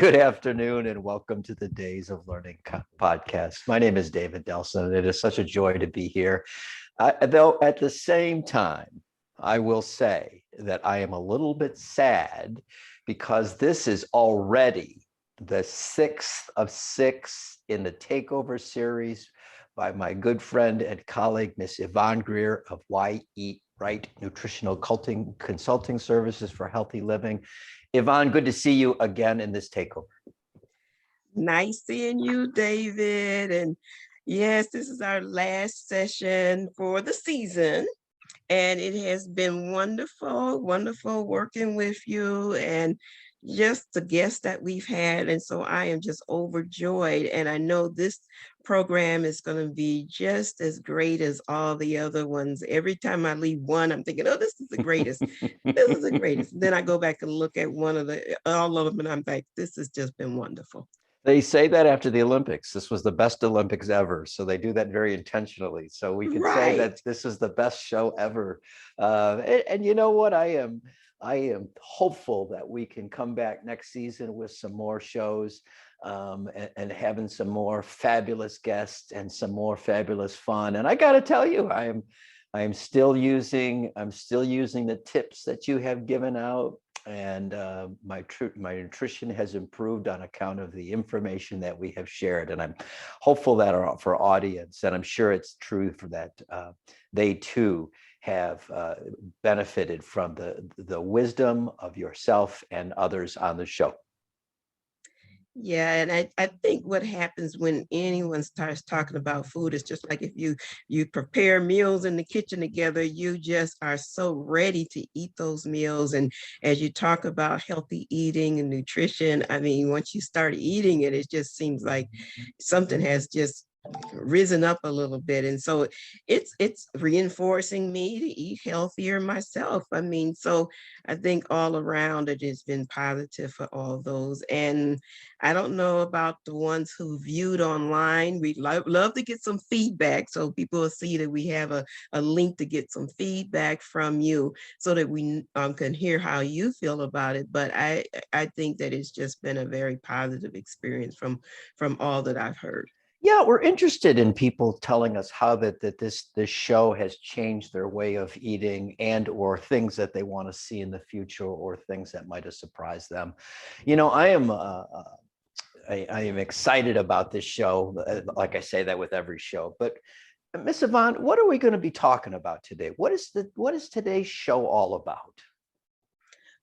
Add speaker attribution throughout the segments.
Speaker 1: Good afternoon and welcome to the Days of Learning podcast. My name is David Delson and it is such a joy to be here. Though at the same time, I will say that I am a little bit sad because this is already the 6th of 6 in the Takeover series by my good friend and colleague, Miss Yvonne Greer of Why Eat Right Nutritional Consulting Services for Healthy Living. Yvonne, good to see you again in this takeover.
Speaker 2: Nice seeing you, David. And yes, this is our last session for the season. And it has been wonderful working with you and just the guests that we've had. And so I am just overjoyed. And I know this program is going to be just as great as all the other ones. Every time I leave one, I'm thinking, oh, this is the greatest. This is the greatest. Then I go back and look at all of them, and I'm like, this has just been wonderful.
Speaker 1: They say that after the Olympics, this was the best Olympics ever. So they do that very intentionally. So we can say that this is the best show ever. And you know what? I am hopeful that we can come back next season with some more shows and having some more fabulous guests and some more fabulous fun. And I got to tell you, I'm still using the tips that you have given out. And my nutrition has improved on account of the information that we have shared. And I'm hopeful that for our audience, and I'm sure it's true for that, they too have benefited from the wisdom of yourself and others on the show.
Speaker 2: Yeah, and I think what happens when anyone starts talking about food is just like if you prepare meals in the kitchen together, you just are so ready to eat those meals. And as you talk about healthy eating and nutrition, I mean, once you start eating it, it just seems like something has just risen up a little bit. And so it's reinforcing me to eat healthier myself. I mean, so I think all around it has been positive for all those. And I don't know about the ones who viewed online. We'd love to get some feedback so people will see that we have a link to get some feedback from you so that we can hear how you feel about it. But I think that it's just been a very positive experience from all that I've heard.
Speaker 1: Yeah, we're interested in people telling us how this show has changed their way of eating and or things that they want to see in the future or things that might have surprised them. You know, I am excited about this show. Like I say that with every show. But Miss Yvonne, what are we going to be talking about today? What is today's show all about?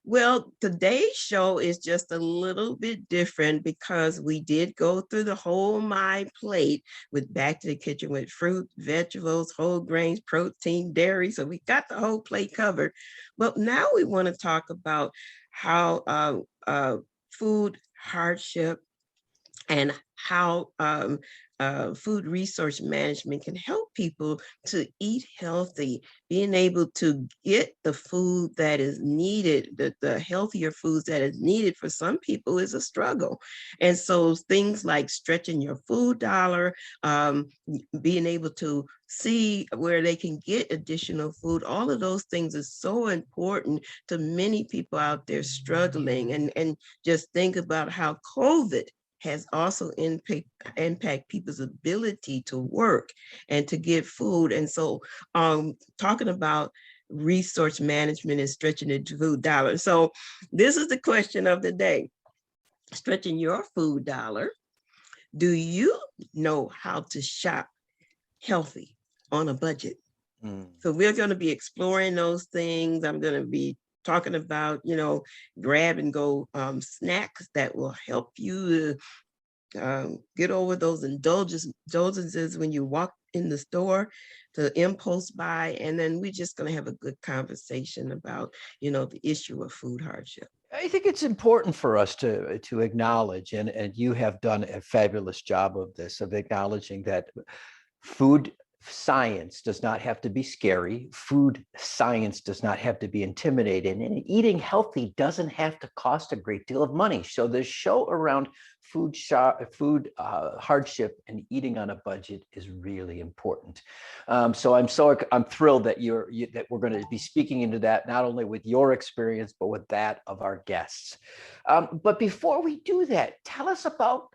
Speaker 2: Well, today's show is just a little bit different because we did go through the whole My Plate with Back to the Kitchen with fruit, vegetables, whole grains, protein, dairy. So we got the whole plate covered. But now we want to talk about how food hardship and how food resource management can help people to eat healthy, being able to get the food that is needed, the healthier foods that is needed for some people is a struggle. And so things like stretching your food dollar, being able to see where they can get additional food, all of those things is so important to many people out there struggling. And just think about how COVID has also impact people's ability to work and to get food. And so talking about resource management and stretching the food dollar. So this is the question of the day. Stretching your food dollar. Do you know how to shop healthy on a budget? So we're going to be exploring those things. I'm going to be talking about, grab and go snacks that will help you get over those indulgences when you walk in the store, to impulse buy. And then we're just going to have a good conversation about, the issue of food hardship.
Speaker 1: I think it's important for us to acknowledge, and you have done a fabulous job of this, of acknowledging that food science does not have to be scary. Food science does not have to be intimidating. And eating healthy doesn't have to cost a great deal of money. So the show around food hardship and eating on a budget is really important. So I'm thrilled that that we're going to be speaking into that, not only with your experience, but with that of our guests. But before we do that, tell us about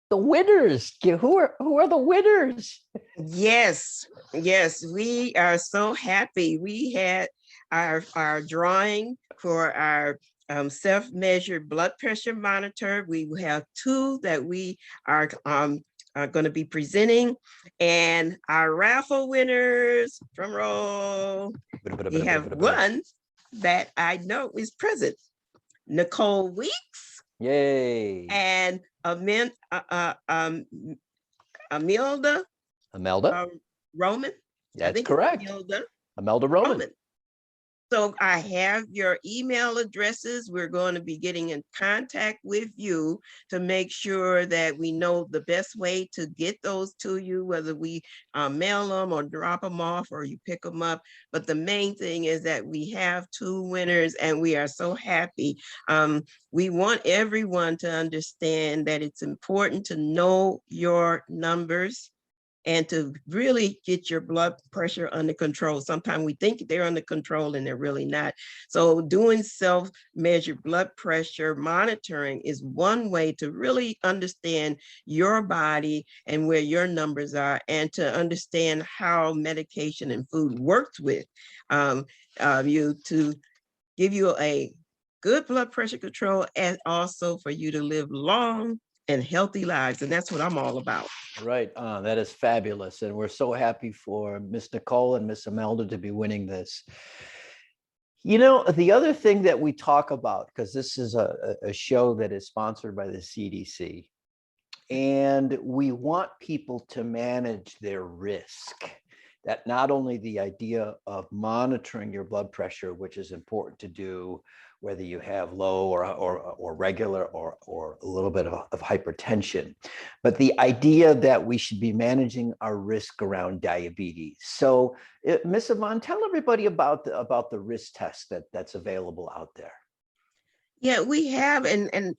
Speaker 1: the winners. Who are the winners?
Speaker 2: Yes, yes, we are so happy. We had our drawing for our self-measured blood pressure monitor. We have 2 that we are going to be presenting, and our raffle winners, drum roll. We have one that I know is present, Nicole Weeks.
Speaker 1: Yay!
Speaker 2: And Imelda Roman.
Speaker 1: That's correct. Imelda Roman.
Speaker 2: So I have your email addresses. We're going to be getting in contact with you to make sure that we know the best way to get those to you, whether we mail them or drop them off or you pick them up. But the main thing is that we have 2 winners and we are so happy. We want everyone to understand that it's important to know your numbers and to really get your blood pressure under control. Sometimes we think they're under control and they're really not. So doing self-measured blood pressure monitoring is one way to really understand your body and where your numbers are, and to understand how medication and food works with you to give you a good blood pressure control, and also for you to live long and healthy lives. And that's what I'm all about.
Speaker 1: Right. That is fabulous. And we're so happy for Miss Nicole and Miss Imelda to be winning this. You know, the other thing that we talk about, because this is a show that is sponsored by the CDC, and we want people to manage their risk. That not only the idea of monitoring your blood pressure, which is important to do, whether you have low or regular or a little bit of hypertension, but the idea that we should be managing our risk around diabetes. So, Ms. Yvonne, tell everybody about the risk test that's available out there.
Speaker 2: Yeah, we have, and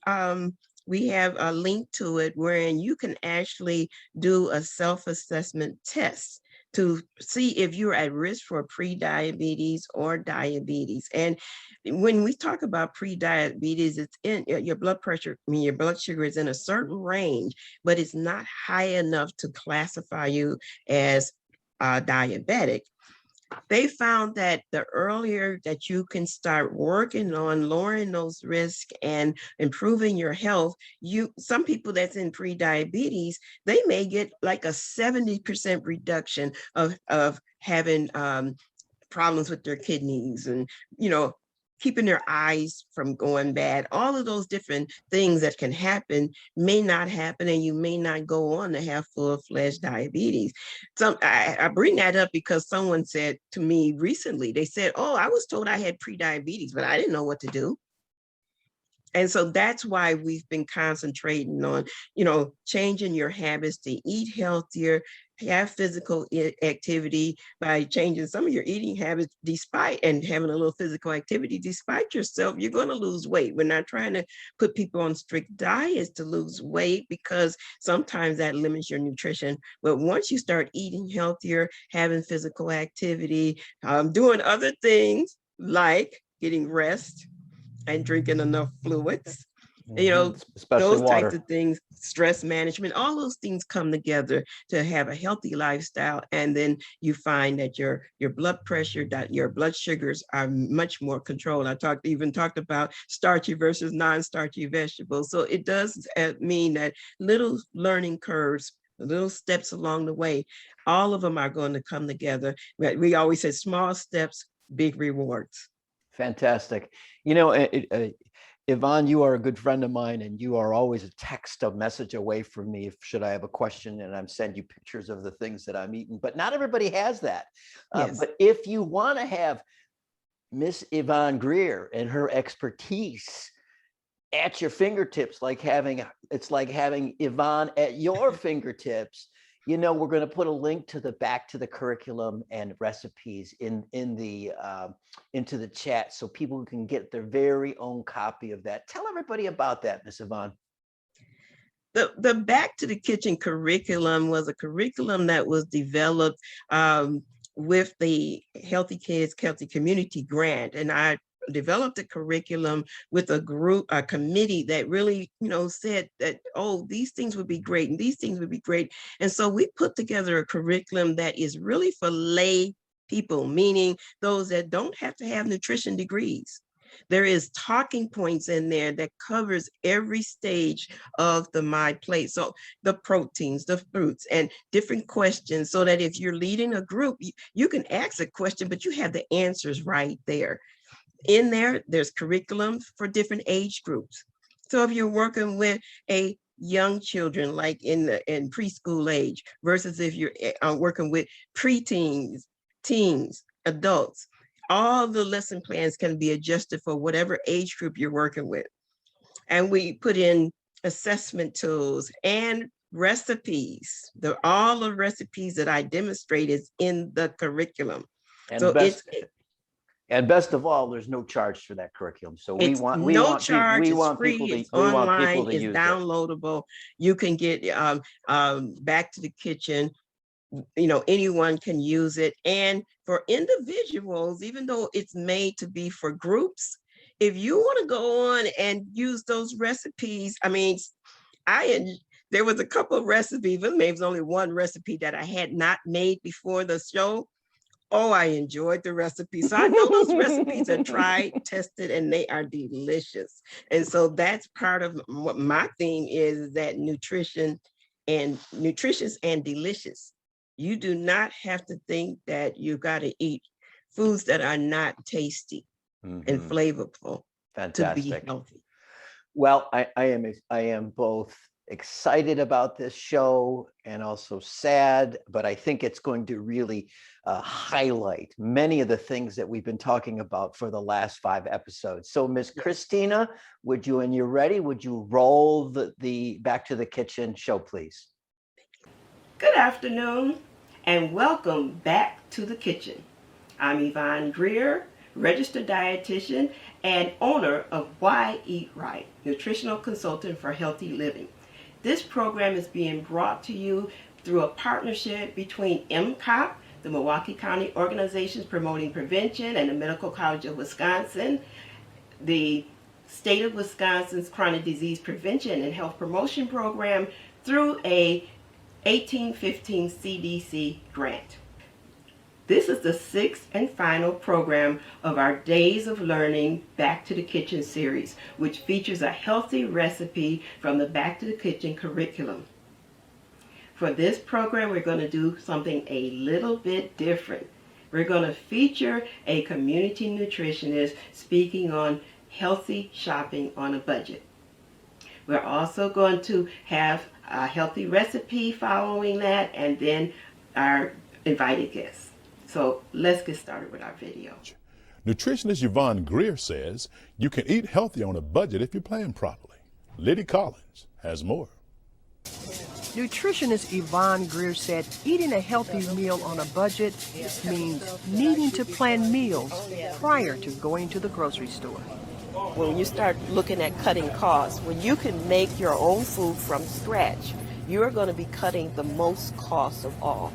Speaker 2: we have a link to it wherein you can actually do a self-assessment test to see if you're at risk for pre-diabetes or diabetes. And when we talk about pre-diabetes, it's in your blood pressure, your blood sugar is in a certain range, but it's not high enough to classify you as diabetic. They found that the earlier that you can start working on lowering those risks and improving your health, some people that's in pre-diabetes, they may get like a 70% reduction of having problems with their kidneys and, keeping their eyes from going bad. All of those different things that can happen may not happen, and you may not go on to have full-fledged diabetes. So I bring that up because someone said to me recently, they said, oh, I was told I had pre-diabetes, but I didn't know what to do. And so that's why we've been concentrating on, changing your habits to eat healthier, have physical activity by changing some of your eating habits and having a little physical activity despite yourself. You're going to lose weight. We're not trying to put people on strict diets to lose weight, because sometimes that limits your nutrition. But once you start eating healthier, having physical activity, doing other things like getting rest and drinking enough fluids,
Speaker 1: especially
Speaker 2: those
Speaker 1: water.
Speaker 2: types of things, stress management, all those things come together to have a healthy lifestyle. And then you find that your blood pressure, that your blood sugars are much more controlled. I even talked about starchy versus non-starchy vegetables. So it does mean that little learning curves, little steps along the way, all of them are going to come together. We always say small steps, big rewards.
Speaker 1: Fantastic. Yvonne, you are a good friend of mine, and you are always a message away from me should I have a question, and I'm sending you pictures of the things that I'm eating. But not everybody has that.
Speaker 2: Yes.
Speaker 1: But if you want to have Miss Yvonne Greer and her expertise at your fingertips, it's like having Yvonne at your fingertips. You know, we're going to put a link to the back to the curriculum and recipes in the into the chat so people can get their very own copy of that. Tell everybody about that, Miss Yvonne.
Speaker 2: The Back to the Kitchen curriculum was a curriculum that was developed with the Healthy Kids, Healthy Community grant. And I developed a curriculum with a committee that really, said that, oh, these things would be great and these things would be great. And so we put together a curriculum that is really for lay people, meaning those that don't have to have nutrition degrees. There is talking points in there that covers every stage of the My Plate. So the proteins, the fruits, and different questions, so that if you're leading a group, you can ask a question, but you have the answers right there. In there, there's curriculum for different age groups. So if you're working with a young children, like in preschool age, versus if you're working with preteens, teens, adults, all the lesson plans can be adjusted for whatever age group you're working with. And we put in assessment tools and recipes. All the recipes that I demonstrate is in the curriculum.
Speaker 1: And so best of all, there's no charge for that curriculum. So we want people to
Speaker 2: it's online, it's downloadable. You can get Back to the Kitchen. Anyone can use it. And for individuals, even though it's made to be for groups, if you want to go on and use those recipes, there was a couple of recipes, but maybe it was only one recipe that I had not made before the show. Oh, I enjoyed the recipe. So I know those recipes are tried, tested, and they are delicious. And so that's part of what my theme is, that nutritious and delicious. You do not have to think that you got to eat foods that are not tasty and flavorful.
Speaker 1: Fantastic.
Speaker 2: To be healthy.
Speaker 1: Well, I am both excited about this show and also sad, but I think it's going to really highlight many of the things that we've been talking about for the last 5 episodes. So Miss Christina, when you're ready, would you roll the Back to the Kitchen show, please?
Speaker 2: Good afternoon and welcome back to the kitchen. I'm Yvonne Greer, registered dietitian and owner of Why Eat Right, nutritional consultant for healthy living. This program is being brought to you through a partnership between MCOP, the Milwaukee County Organizations Promoting Prevention, and the Medical College of Wisconsin, the State of Wisconsin's Chronic Disease Prevention and Health Promotion Program, through a 1815 CDC grant. This is the 6th and final program of our Days of Learning Back to the Kitchen series, which features a healthy recipe from the Back to the Kitchen curriculum. For this program, we're going to do something a little bit different. We're going to feature a community nutritionist speaking on healthy shopping on a budget. We're also going to have a healthy recipe following that, and then our invited guests. So let's get started with our video.
Speaker 3: Nutritionist Yvonne Greer says you can eat healthy on a budget if you plan properly. Liddy Collins has more.
Speaker 4: Nutritionist Yvonne Greer said eating a healthy meal on a budget means needing to plan meals prior to going to the grocery store.
Speaker 5: When you start looking at cutting costs, when you can make your own food from scratch, you're going to be cutting the most costs of all.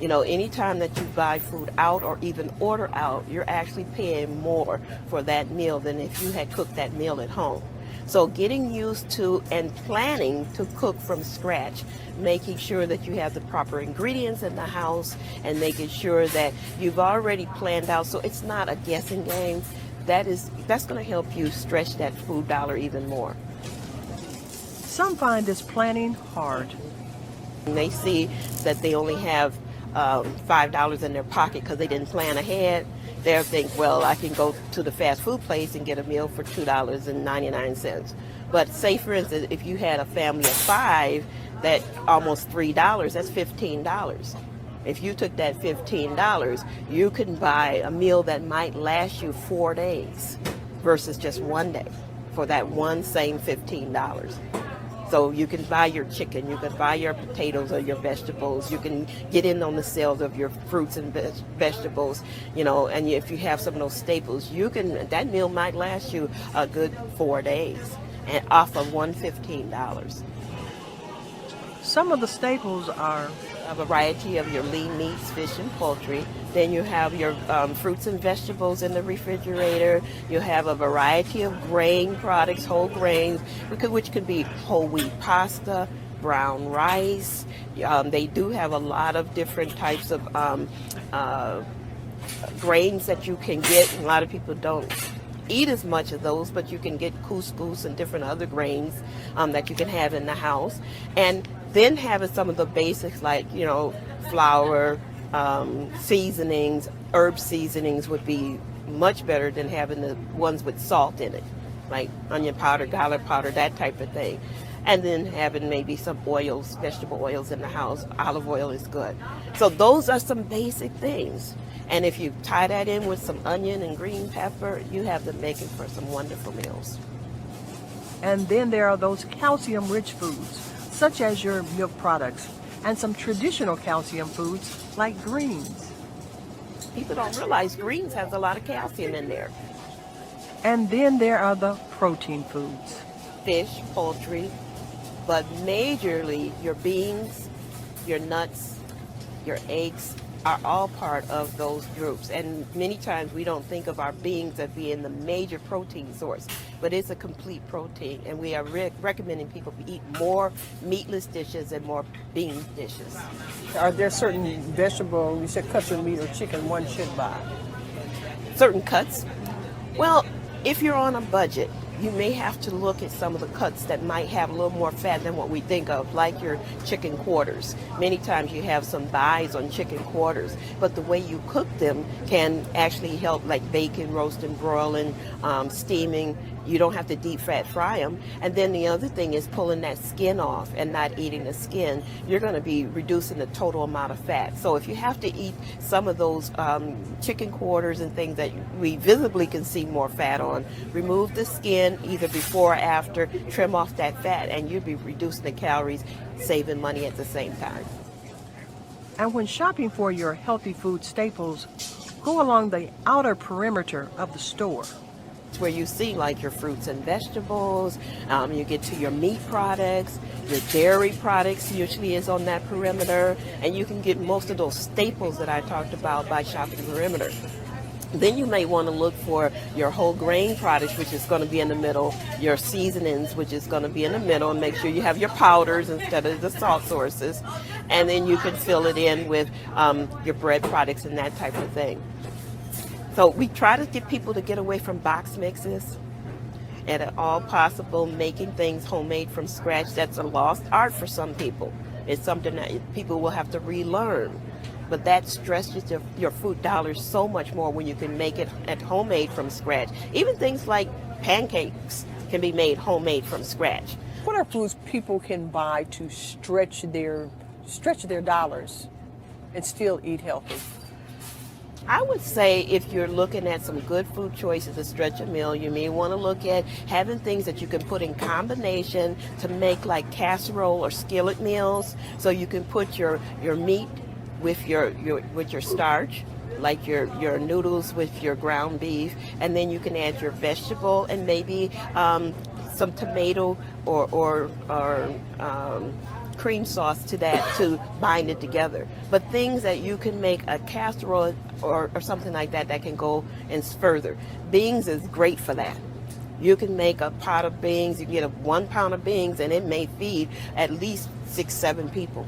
Speaker 5: Anytime that you buy food out or even order out, you're actually paying more for that meal than if you had cooked that meal at home. So getting used to and planning to cook from scratch, making sure that you have the proper ingredients in the house and making sure that you've already planned out so it's not a guessing game, that's going to help you stretch that food dollar even more.
Speaker 4: Some find this planning hard.
Speaker 5: When they see that they only have $5 in their pocket because they didn't plan ahead, they'll think, well, I can go to the fast food place and get a meal for $2.99. But say, for instance, if you had a family of 5, that almost $3, that's $15. If you took that $15, you can buy a meal that might last you 4 days versus just 1 day for that one same $15. So you can buy your chicken, you can buy your potatoes or your vegetables, you can get in on the sales of your fruits and vegetables, you know, and if you have some of those staples, that meal might last you a good 4 days and off of $115.
Speaker 4: Some of the staples are
Speaker 5: A variety of your lean meats, fish and poultry. Then you have your fruits and vegetables in the refrigerator. You have a variety of grain products, whole grains, which could be whole wheat pasta, brown rice. They do have a lot of different types of grains that you can get. A lot of people don't eat as much of those, but you can get couscous and different other grains that you can have in the house. And then having some of the basics like, you know, flour, seasonings, herb seasonings would be much better than having the ones with salt in it, like onion powder, garlic powder, that type of thing. And then having maybe some oils, vegetable oils in the house. Olive oil is good. So those are some basic things. And if you tie that in with some onion and green pepper, you have the making for some wonderful meals.
Speaker 4: And then there are those calcium-rich foods, such as your milk products, and some traditional calcium foods like greens.
Speaker 5: People don't realize greens has a lot of calcium in there.
Speaker 4: And then there are the protein foods.
Speaker 5: Fish, poultry, but majorly your beans, your nuts, your eggs are all part of those groups. And many times we don't think of our beans as being the major protein source, but it's a complete protein. And we are recommending people eat more meatless dishes and more bean dishes.
Speaker 4: Are there certain vegetable, you said cuts of meat or chicken one should buy?
Speaker 5: Certain cuts? Well, if you're on a budget, you may have to look at some of the cuts that might have a little more fat than what we think of, like your chicken quarters. Many times you have some buys on chicken quarters, but the way you cook them can actually help, like bacon, roasting, broiling, steaming. You don't have to deep fat fry them. And then the other thing is pulling that skin off and not eating the skin. You're going to be reducing the total amount of fat. So if you have to eat some of those chicken quarters and things that we visibly can see more fat on, remove the skin either before or after, trim off that fat, and you'll be reducing the calories, saving money at the same time.
Speaker 4: And when shopping for your healthy food staples, go along the outer perimeter of the store.
Speaker 5: Where you see like your fruits and vegetables, you get to your meat products, your dairy products usually is on that perimeter, and you can get most of those staples that I talked about by shopping the perimeter. Then you may want to look for your whole grain products, which is going to be in the middle, your seasonings, which is going to be in the middle, and make sure you have your powders instead of the salt sources. And then you can fill it in with your bread products and that type of thing. So we try to get people to get away from box mixes and at all possible making things homemade from scratch. That's a lost art for some people. It's something that people will have to relearn. But that stretches your food dollars so much more when you can make it at homemade from scratch. Even things like pancakes can be made homemade from scratch.
Speaker 4: What are foods people can buy to stretch their dollars and still eat healthy?
Speaker 5: I would say if you're looking at some good food choices to stretch a meal, you may want to look at having things that you can put in combination to make like casserole or skillet meals. So you can put your meat with your starch, like your noodles with your ground beef, and then you can add your vegetable and maybe some tomato or cream sauce to that to bind it together. But things that you can make a casserole or something like that can go and further. Beans is great for that. You can make a pot of beans, you can get 1 pound of beans, and it may feed at least 6-7 people.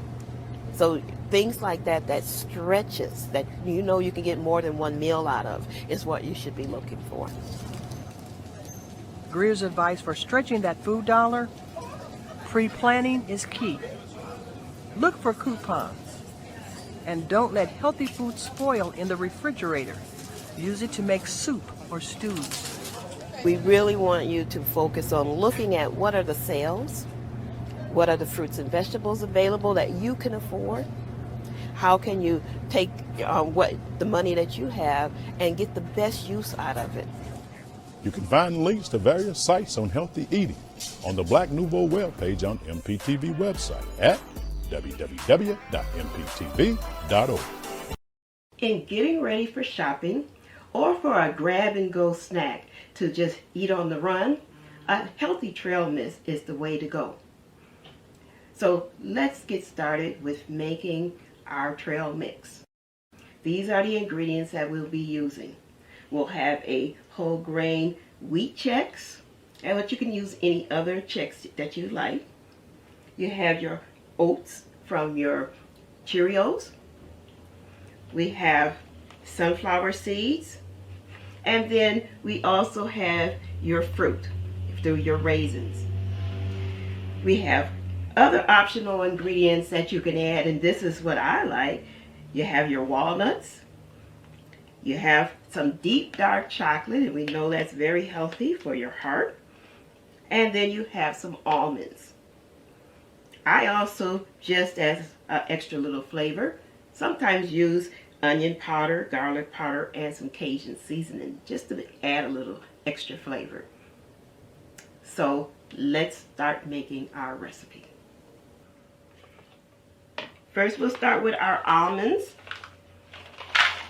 Speaker 5: So things like that stretches, that you know you can get more than one meal out of, is what you should be looking for.
Speaker 4: Greer's advice for stretching that food dollar: pre-planning is key. Look for coupons. And don't let healthy food spoil in the refrigerator. Use it to make soup or stews.
Speaker 5: We really want you to focus on looking at what are the sales, what are the fruits and vegetables available that you can afford, how can you take the money that you have and get the best use out of it.
Speaker 3: You can find links to various sites on healthy eating on the Black Nouveau webpage on MPTV website at www.mptv.org.
Speaker 2: In getting ready for shopping or for a grab-and-go snack to just eat on the run, a healthy trail mix is the way to go. So let's get started with making our trail mix. These are the ingredients that we'll be using. We'll have a whole grain wheat Chex, but you can use any other Chex that you like. You have your oats from your Cheerios. We have sunflower seeds, and then we also have your fruit through your raisins. We have other optional ingredients that you can add, and this is what I like. You have your walnuts. You have some deep dark chocolate, and we know that's very healthy for your heart. And then you have some almonds. I also, just as an extra little flavor, sometimes use onion powder, garlic powder, and some Cajun seasoning just to add a little extra flavor. So let's start making our recipe. First, we'll start with our almonds.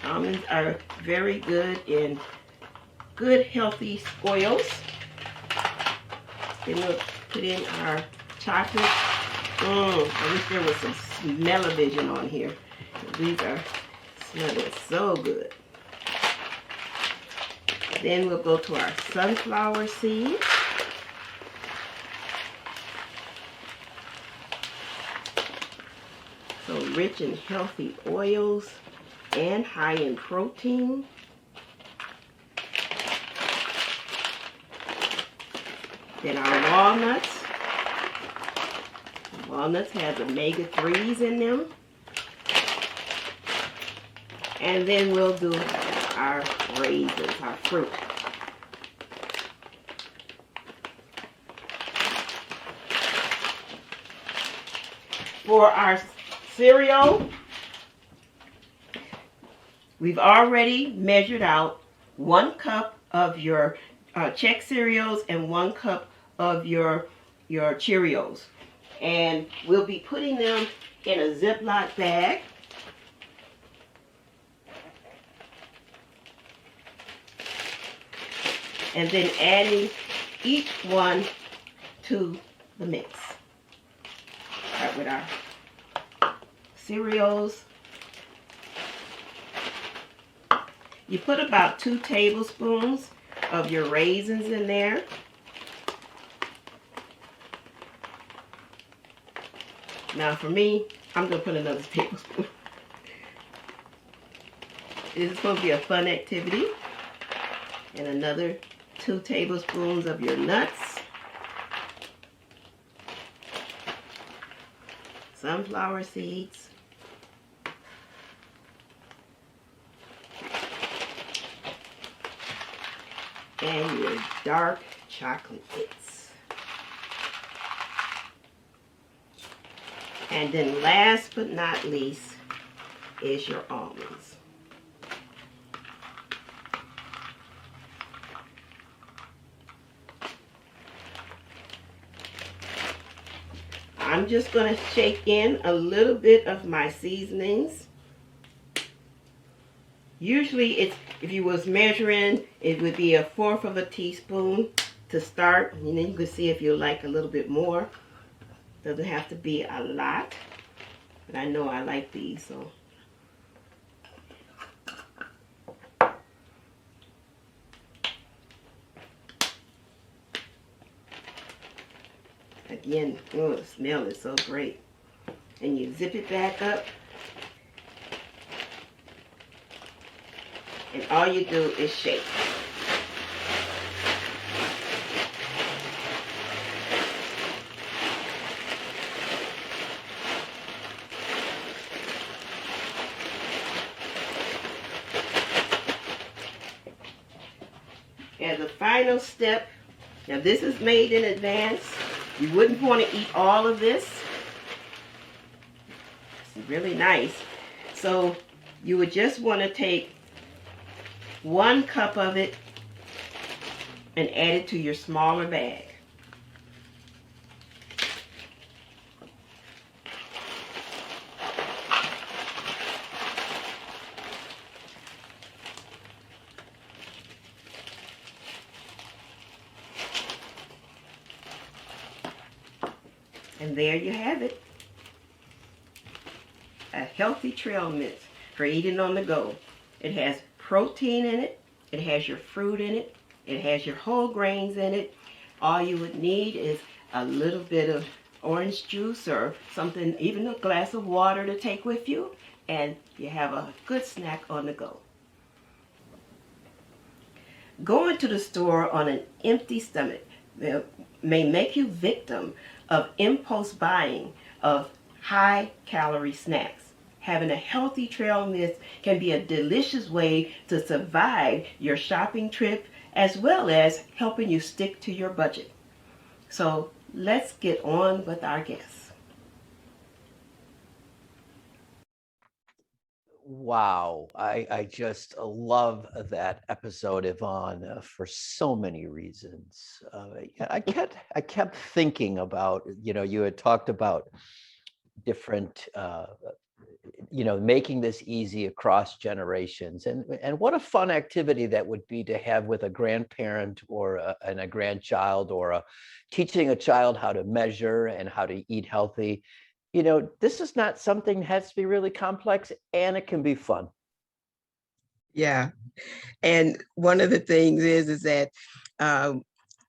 Speaker 2: Almonds are very good in good healthy oils. Then we'll put in our chocolate. I wish there was some smell-o-vision on here. These are smelling so good. Then we'll go to our sunflower seeds. So rich in healthy oils and high in protein. Then our walnuts. Walnuts have omega-3s in them. And then we'll do our raisins, our fruit. For our cereal, we've already measured out 1 cup of your Chex cereals and 1 cup of your Cheerios. And we'll be putting them in a Ziploc bag. And then adding each one to the mix. Start with our cereals. You put about 2 tablespoons of your raisins in there. Now for me, I'm going to put another tablespoon. This is going to be a fun activity. And another 2 tablespoons of your nuts. Sunflower seeds. And your dark chocolate bits. And then last but not least is your almonds. I'm just going to shake in a little bit of my seasonings. Usually if you was measuring, it would be 1/4 of a teaspoon to start. And then you can see if you like a little bit more. Doesn't have to be a lot, but I know I like these, so. Again, oh, the smell is so great. And you zip it back up. And all you do is shake. As a final step, now this is made in advance. You wouldn't want to eat all of this. It's really nice. So you would just want to take 1 cup of it and add it to your smaller bag. And there you have it. A healthy trail mix for eating on the go. It has protein in it. It has your fruit in it. It has your whole grains in it. All you would need is a little bit of orange juice or something, even a glass of water to take with you, and you have a good snack on the go. Going to the store on an empty stomach may make you victim of impulse buying of high-calorie snacks. Having a healthy trail mix can be a delicious way to survive your shopping trip, as well as helping you stick to your budget. So let's get on with our guests.
Speaker 1: Wow, I just love that episode, Yvonne, for so many reasons. I kept thinking about, you had talked about different, making this easy across generations, and what a fun activity that would be to have with a grandparent or a grandchild, or teaching a child how to measure and how to eat healthy. This is not something that has to be really complex, and it can be fun.
Speaker 2: Yeah. And one of the things is that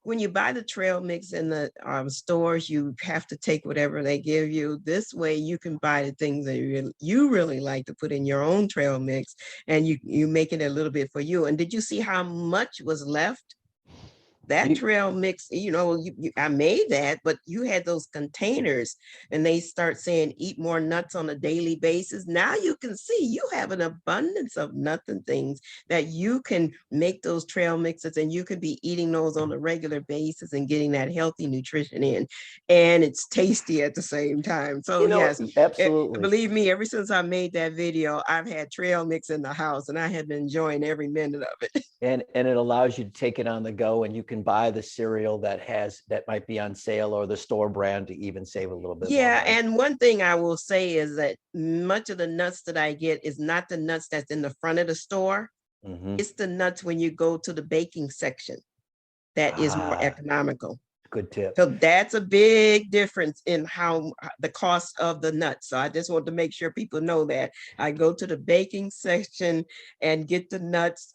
Speaker 2: when you buy the trail mix in the stores, you have to take whatever they give you. This way you can buy the things that you really like to put in your own trail mix, and you make it a little bit for you. And did you see how much was left? That trail mix, I made that, but you had those containers, and they start saying eat more nuts on a daily basis. Now you can see you have an abundance of nuts and things that you can make those trail mixes, and you can be eating those on a regular basis and getting that healthy nutrition in, and it's tasty at the same time. So yes,
Speaker 1: absolutely.
Speaker 2: Believe me, ever since I made that video, I've had trail mix in the house, and I have been enjoying every minute of it.
Speaker 1: And it allows you to take it on the go, and you can buy the cereal that might be on sale, or the store brand, to even save a little bit more money.
Speaker 2: And one thing I will say is that much of the nuts that I get is not the nuts that's in the front of the store. Mm-hmm. It's the nuts when you go to the baking section that is more economical.
Speaker 1: Good tip.
Speaker 2: So that's a big difference in how the cost of the nuts. So I just want to make sure people know that I go to the baking section and get the nuts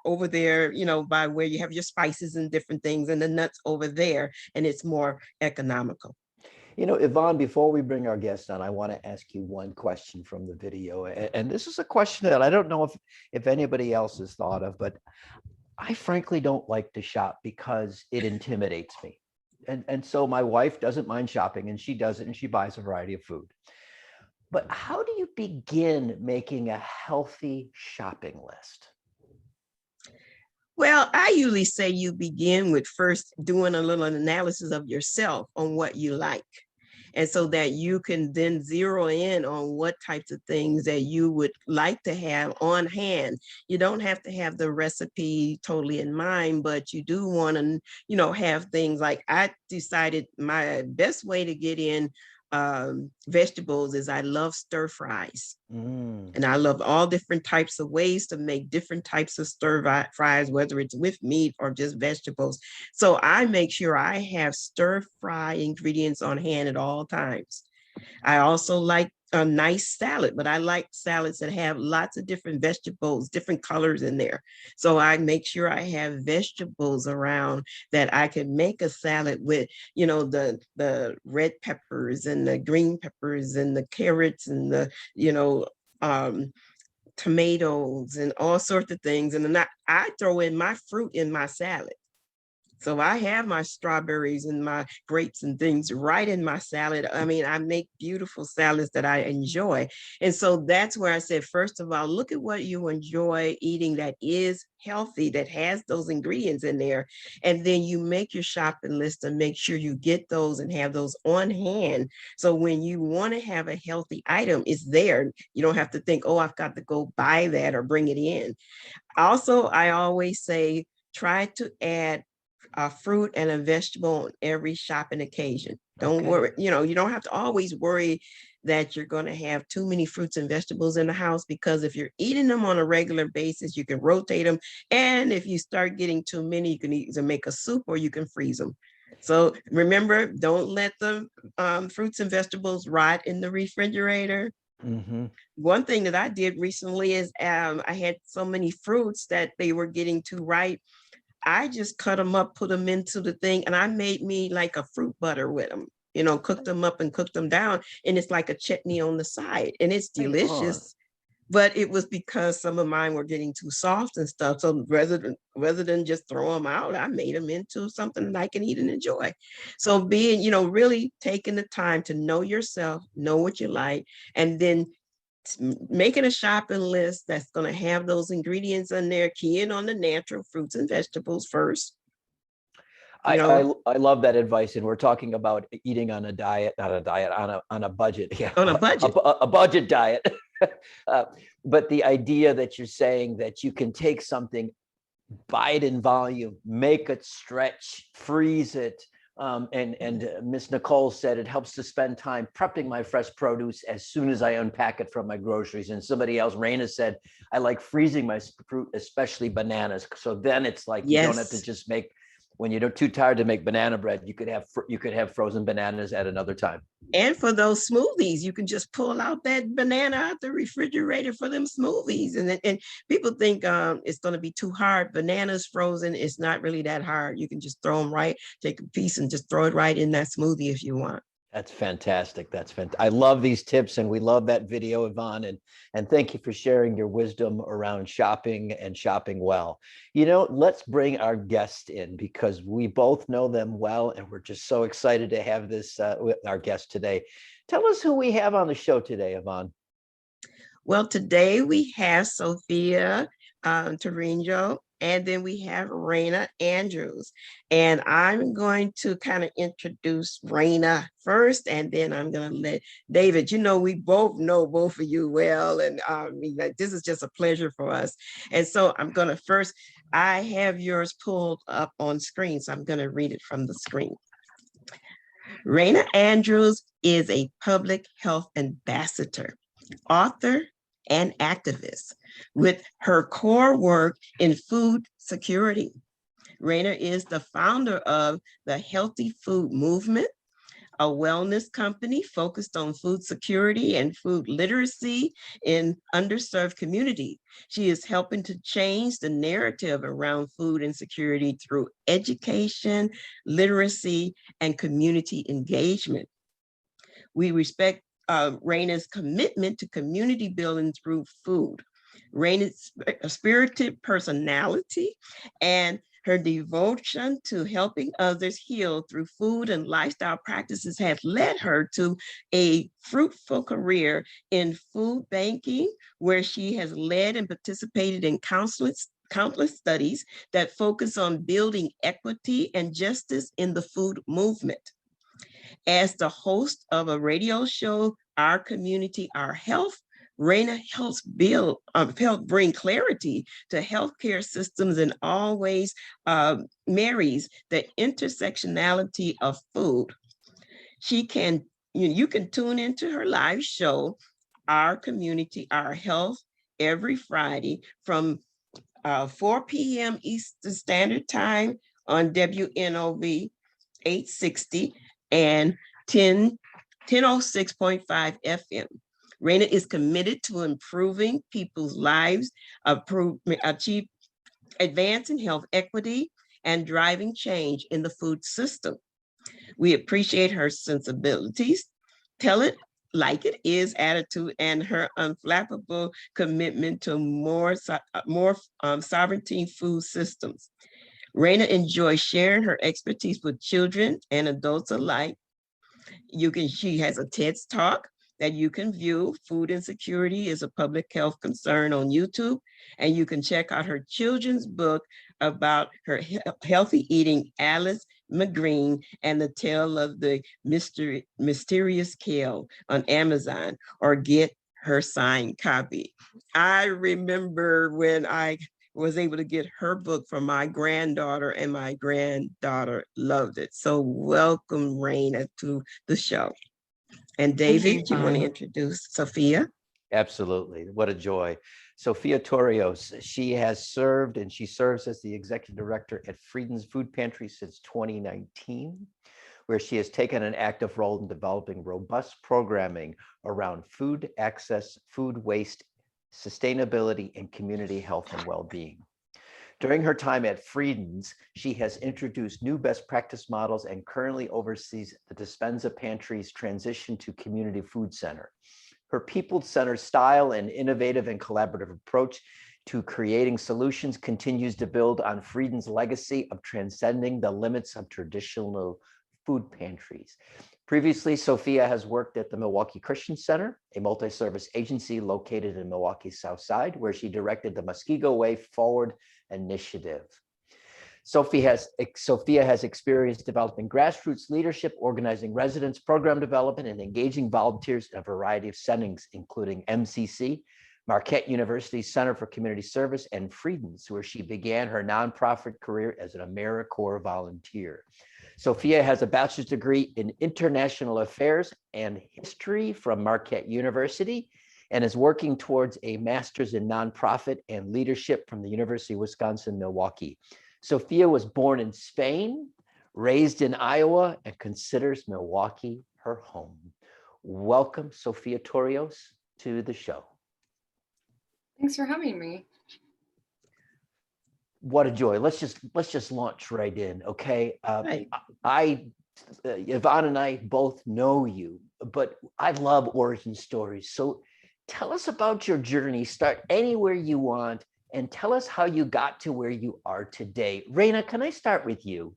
Speaker 2: over there, by where you have your spices and different things, and the nuts over there, and it's more economical.
Speaker 1: Yvonne, before we bring our guest on, I want to ask you one question from the video. And this is a question that I don't know if anybody else has thought of, but I frankly don't like to shop because it intimidates me. And so my wife doesn't mind shopping, and she does it, and she buys a variety of food. But how do you begin making a healthy shopping list?
Speaker 2: Well, I usually say you begin with first doing a little analysis of yourself on what you like. And so that you can then zero in on what types of things that you would like to have on hand. You don't have to have the recipe totally in mind, but you do want to, have things like, I decided my best way to get in vegetables is I love stir fries. And I love all different types of ways to make different types of stir fries, whether it's with meat or just vegetables. So I make sure I have stir fry ingredients on hand at all times. I also like a nice salad, but I like salads that have lots of different vegetables, different colors in there. So I make sure I have vegetables around that I can make a salad with, the red peppers and the green peppers and the carrots and the, tomatoes and all sorts of things. And then I throw in my fruit in my salad. So I have my strawberries and my grapes and things right in my salad. I mean, I make beautiful salads that I enjoy. And so that's where I said, first of all, look at what you enjoy eating that is healthy, that has those ingredients in there. And then you make your shopping list and make sure you get those and have those on hand. So when you want to have a healthy item, it's there. You don't have to think, oh, I've got to go buy that or bring it in. Also, I always say, try to add a fruit and a vegetable on every shopping occasion. Don't worry, you know, you don't have to always worry that you're going to have too many fruits and vegetables in the house, because if you're eating them on a regular basis, you can rotate them. And if you start getting too many, you can either make a soup or you can freeze them. So remember, don't let the fruits and vegetables rot in the refrigerator. One thing that I did recently is I had so many fruits that they were getting too ripe. I just cut them up, put them into the thing, and I made me like a fruit butter with them, you know, cooked them up and cooked them down. And it's like a chutney on the side, and it's delicious. But it was because some of mine were getting too soft and stuff. So rather than just throw them out, I made them into something that I can eat and enjoy. So being, you know, really taking the time to know yourself, know what you like, and then making a shopping list that's going to have those ingredients in there, keying on the natural fruits and vegetables first.
Speaker 1: I love that advice. And we're talking about eating on a diet, not a diet, on a budget. Yeah,
Speaker 2: on a budget.
Speaker 1: A budget diet. But the idea that you're saying that you can take something, buy it in volume, make it stretch, freeze it. And Miss Nicole said it helps to spend time prepping my fresh produce as soon as I unpack it from my groceries. And somebody else, Rayna, said I like freezing my fruit, especially bananas. So then it's like you don't have to just make, when you're too tired to make banana bread, you could have frozen bananas at another time.
Speaker 2: And for those smoothies, you can just pull out that banana out the refrigerator for them smoothies. And people think it's going to be too hard. Bananas frozen, it's not really that hard. You can just throw them right, take a piece and just throw it right in that smoothie if you want.
Speaker 1: That's fantastic. That's fantastic. I love these tips, and we love that video, Yvonne. And thank you for sharing your wisdom around shopping and shopping well. You know, let's bring our guest in, because we both know them well, and we're just so excited to have this with our guest today. Tell us who we have on the show today, Yvonne.
Speaker 2: Well, today we have Sophia Torrijos, and then we have Rayna Andrews. And I'm going to kind of introduce Rayna first, and then I'm going to let David, you know, we both know both of you well, and this is just a pleasure for us. And so I'm going to first, I have yours pulled up on screen, so I'm going to read it from the screen. Rayna Andrews is a public health ambassador, author, and activist with her core work in food security. Rayna is the founder of the Healthy Food Movement, a wellness company focused on food security and food literacy in underserved communities. She is helping to change the narrative around food insecurity through education, literacy, and community engagement. We respect Rayna's commitment to community building through food. Rayna's spirited personality and her devotion to helping others heal through food and lifestyle practices has led her to a fruitful career in food banking, where she has led and participated in countless studies that focus on building equity and justice in the food movement. As the host of a radio show, Our Community, Our Health, Rayna helps bring clarity to healthcare systems and always marries the intersectionality of food. You can tune into her live show, Our Community, Our Health, every Friday from 4 p.m. Eastern Standard Time on WNOV 860 and 1006.5 FM. Rayna is committed to improving people's lives, advancing health equity, and driving change in the food system. We appreciate her sensibilities, tell it like it is attitude, and her unflappable commitment to more sovereignty food systems. Rayna enjoys sharing her expertise with children and adults alike. She has a TED Talk that you can view. Food insecurity is a public health concern on YouTube. And you can check out her children's book about her healthy eating, Alice McGreen and the Tale of the Mysterious Kale on Amazon, or get her signed copy. I remember when was able to get her book for my granddaughter, and my granddaughter loved it. So welcome, Rayna, to the show. And David, you want to introduce Sophia?
Speaker 1: Absolutely. What a joy. Sophia Torrijos, she has served and she serves as the executive director at Friedens Food Pantry since 2019, where she has taken an active role in developing robust programming around food access, food waste, sustainability, and community health and well-being. During her time at Friedens, she has introduced new best practice models and currently oversees the Dispenza Pantry's transition to community food center. Her people-centered style and innovative and collaborative approach to creating solutions continues to build on Friedens' legacy of transcending the limits of traditional food pantries. Previously, Sophia has worked at the Milwaukee Christian Center, a multi-service agency located in Milwaukee's South Side, where she directed the Muskego Way Forward initiative. Sophia has experience developing grassroots leadership, organizing residents, program development, and engaging volunteers in a variety of settings, including MCC, Marquette University Center for Community Service, and Friedens, where she began her nonprofit career as an AmeriCorps volunteer. Sophia has a bachelor's degree in international affairs and history from Marquette University and is working towards a master's in nonprofit and leadership from the University of Wisconsin-Milwaukee. Sophia was born in Spain, raised in Iowa, and considers Milwaukee her home. Welcome, Sophia Torrijos, to the show.
Speaker 6: Thanks for having me.
Speaker 1: What a joy. Let's just launch right in, okay?
Speaker 2: Right.
Speaker 1: Yvonne and I both know you, but I love origin stories. So tell us about your journey. Start anywhere you want and tell us how you got to where you are today. Rayna, can I start with you?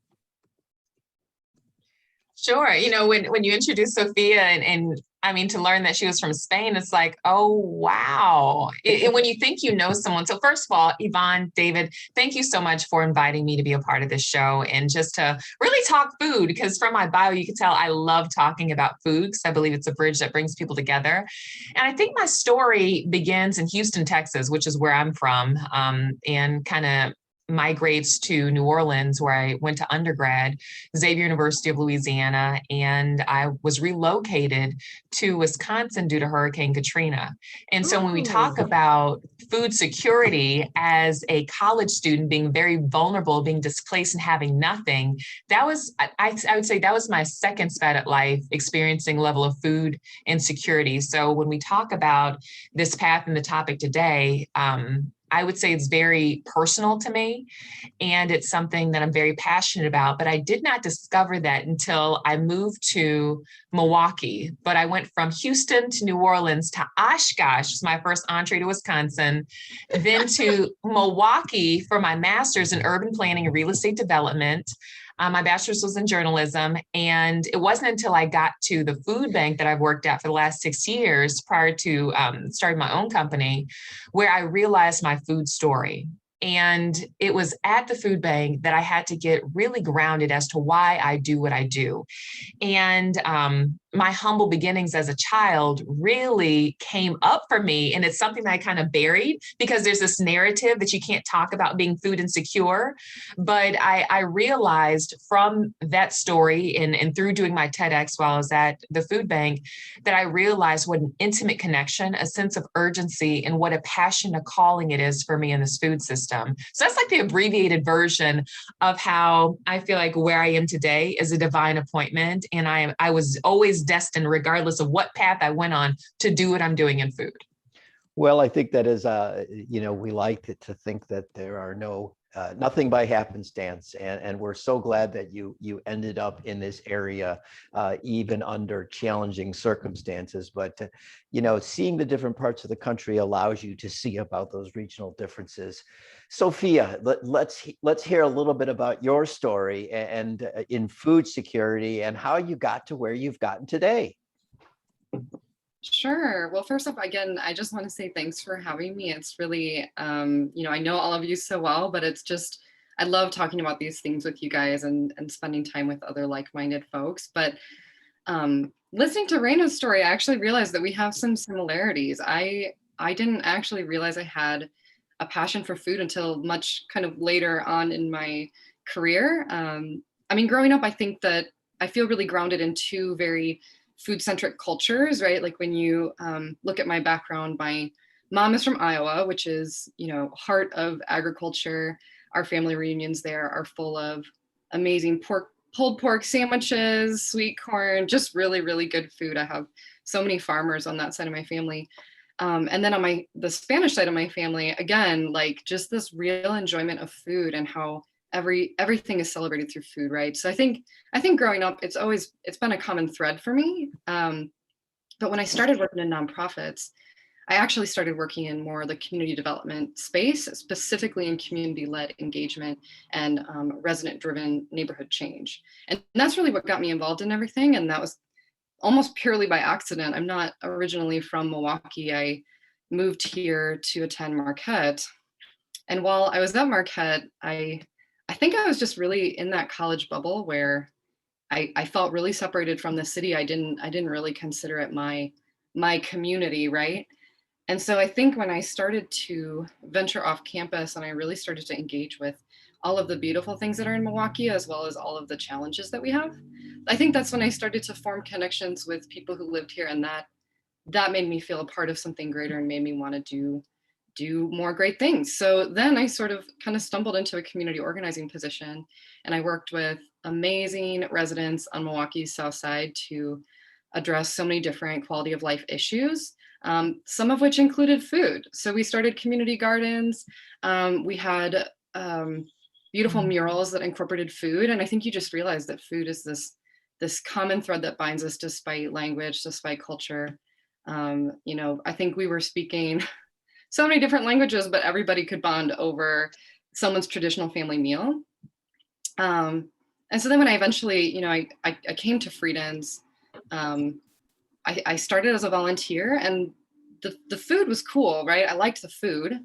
Speaker 7: Sure. You know, when you introduced Sophia and I mean, to learn that she was from Spain, it's like, oh, wow. When you think you know someone. So first of all, Yvonne, David, thank you so much for inviting me to be a part of this show and just to really talk food, because from my bio, you can tell I love talking about food because I believe it's a bridge that brings people together. And I think my story begins in Houston, Texas, which is where I'm from, and kind of migrates to New Orleans, where I went to undergrad, Xavier University of Louisiana, and I was relocated to Wisconsin due to Hurricane Katrina. And so when we talk about food security as a college student being very vulnerable, being displaced and having nothing, that was, I would say that was my second spat at life, experiencing level of food insecurity. So when we talk about this path and the topic today, I would say it's very personal to me, and it's something that I'm very passionate about, but I did not discover that until I moved to Milwaukee. But I went from Houston to New Orleans to Oshkosh, was my first entree to Wisconsin, then to Milwaukee for my master's in urban planning and real estate development. My bachelor's was in journalism, and it wasn't until I got to the food bank that I've worked at for the last 6 years prior to starting my own company, where I realized my food story. And it was at the food bank that I had to get really grounded as to why I do what I do. And my humble beginnings as a child really came up for me. And it's something that I kind of buried because there's this narrative that you can't talk about being food insecure. But I realized from that story and through doing my TEDx while I was at the food bank, that I realized what an intimate connection, a sense of urgency, and what a passion, a calling it is for me in this food system. So that's like the abbreviated version of how I feel like where I am today is a divine appointment. And I was always destined, regardless of what path I went on, to do what I'm doing in food.
Speaker 1: Well, I think that is, we like to think that there are nothing by happenstance, and we're so glad that you ended up in this area, even under challenging circumstances. But seeing the different parts of the country allows you to see about those regional differences. Sophia, let's hear a little bit about your story and in food security and how you got to where you've gotten today.
Speaker 6: Sure. Well, first off, again, I just want to say thanks for having me. It's really, I know all of you so well, but it's just, I love talking about these things with you guys and spending time with other like-minded folks. But listening to Rayna's story, I actually realized that we have some similarities. I didn't actually realize I had a passion for food until much kind of later on in my career. I mean, growing up, I think that I feel really grounded in two very food-centric cultures, right? Like when you look at my background, my mom is from Iowa, which is, you know, heart of agriculture. Our family reunions there are full of amazing pulled pork sandwiches, sweet corn, just really, really good food. I have so many farmers on that side of my family. And then on the Spanish side of my family, again, like just this real enjoyment of food and how everything is celebrated through food, right? So I think growing up, it's been a common thread for me. But when I started working in nonprofits, I actually started working in more the community development space, specifically in community-led engagement and resident-driven neighborhood change. And that's really what got me involved in everything. And that was almost purely by accident. I'm not originally from Milwaukee. I moved here to attend Marquette. And while I was at Marquette, I think I was just really in that college bubble where I felt really separated from the city. I didn't really consider it my community, right? And so I think when I started to venture off campus and I really started to engage with all of the beautiful things that are in Milwaukee, as well as all of the challenges that we have, I think that's when I started to form connections with people who lived here, and that made me feel a part of something greater and made me want to do more great things. So then I sort of kind of stumbled into a community organizing position, and I worked with amazing residents on Milwaukee's South Side to address so many different quality of life issues, some of which included food. So we started community gardens. We had beautiful murals that incorporated food. And I think you just realize that food is this common thread that binds us despite language, despite culture. You know, I think we were speaking so many different languages, but everybody could bond over someone's traditional family meal. And so then when I eventually, you know, I came to Friedens, I started as a volunteer, and the food was cool, right? I liked the food,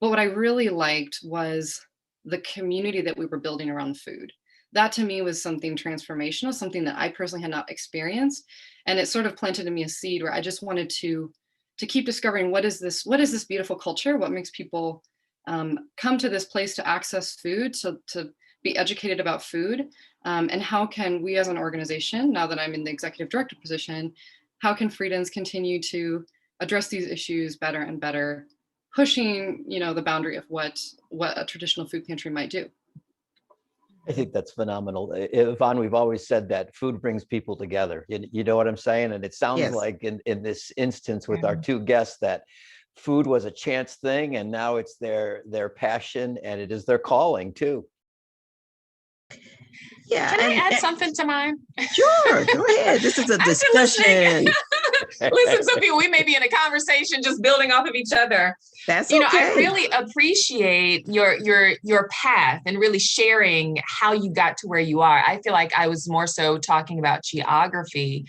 Speaker 6: but what I really liked was the community that we were building around the food. That to me was something transformational, something that I personally had not experienced. And it sort of planted in me a seed where I just wanted to keep discovering what is this beautiful culture? What makes people come to this place to access food, to be educated about food? And how can we as an organization, now that I'm in the executive director position, how can Friedens continue to address these issues better and better, pushing, you know, the boundary of what a traditional food pantry might do?
Speaker 1: I think that's phenomenal. Yvonne, we've always said that food brings people together. You know what I'm saying? And it sounds
Speaker 2: Yes.
Speaker 1: like in this instance with our two guests that food was a chance thing, and now it's their passion, and it is their calling too.
Speaker 2: Yeah.
Speaker 7: Can I add something to mine?
Speaker 2: Sure, go ahead. This is a discussion.
Speaker 7: Listen, Sophia, we may be in a conversation just building off of each other.
Speaker 2: That's
Speaker 7: You know,
Speaker 2: okay.
Speaker 7: I really appreciate your path and really sharing how you got to where you are. I feel like I was more so talking about geography,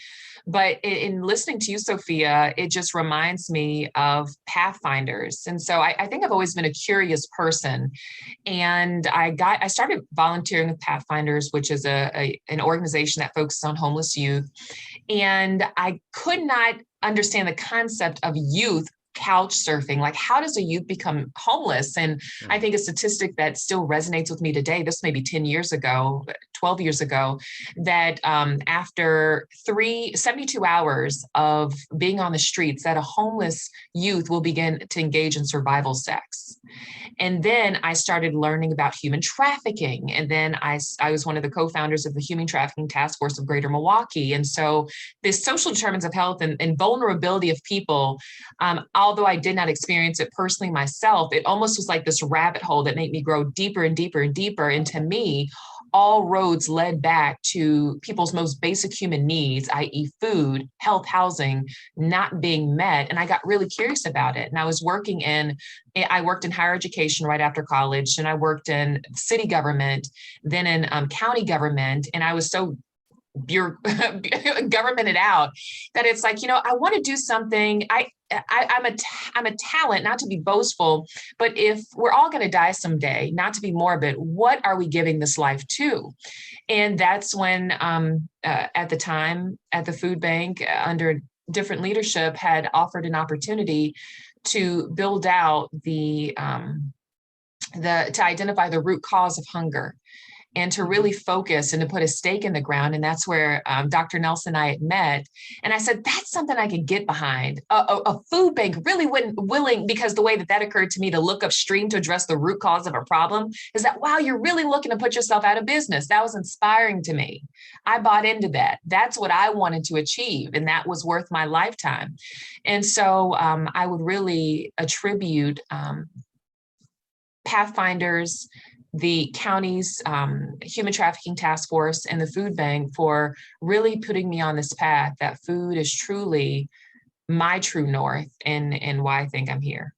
Speaker 7: but in listening to you, Sophia, it just reminds me of Pathfinders. And so I think I've always been a curious person. And I started volunteering with Pathfinders, which is an organization that focuses on homeless youth. And I could not understand the concept of youth couch surfing. Like, how does a youth become homeless? And I think a statistic that still resonates with me today, this may be 10 years ago, 12 years ago, that after 72 hours of being on the streets, that a homeless youth will begin to engage in survival sex. And then I started learning about human trafficking. And then I was one of the co-founders of the Human Trafficking Task Force of Greater Milwaukee. And so this social determinants of health and vulnerability of people, although I did not experience it personally myself, it almost was like this rabbit hole that made me grow deeper and deeper and deeper. And to me, all roads led back to people's most basic human needs, i.e. food, health, housing, not being met. And I got really curious about it. And I worked in higher education right after college, and I worked in city government, then in county government. And I was so governmented out that it's like, you know, I want to do something. I'm a talent, not to be boastful, but if we're all going to die someday, not to be morbid, what are we giving this life to? And that's when at the time at the food bank under different leadership had offered an opportunity to build out to identify the root cause of hunger, and to really focus and to put a stake in the ground. And that's where Dr. Nelson and I had met. And I said, that's something I could get behind. A food bank really willing, because the way that occurred to me, to look upstream to address the root cause of a problem, is that, wow, you're really looking to put yourself out of business. That was inspiring to me. I bought into that. That's what I wanted to achieve. And that was worth my lifetime. And so I would really attribute Pathfinders, the county's human trafficking task force, and the food bank for really putting me on this path that food is truly my true north, and why I think I'm here.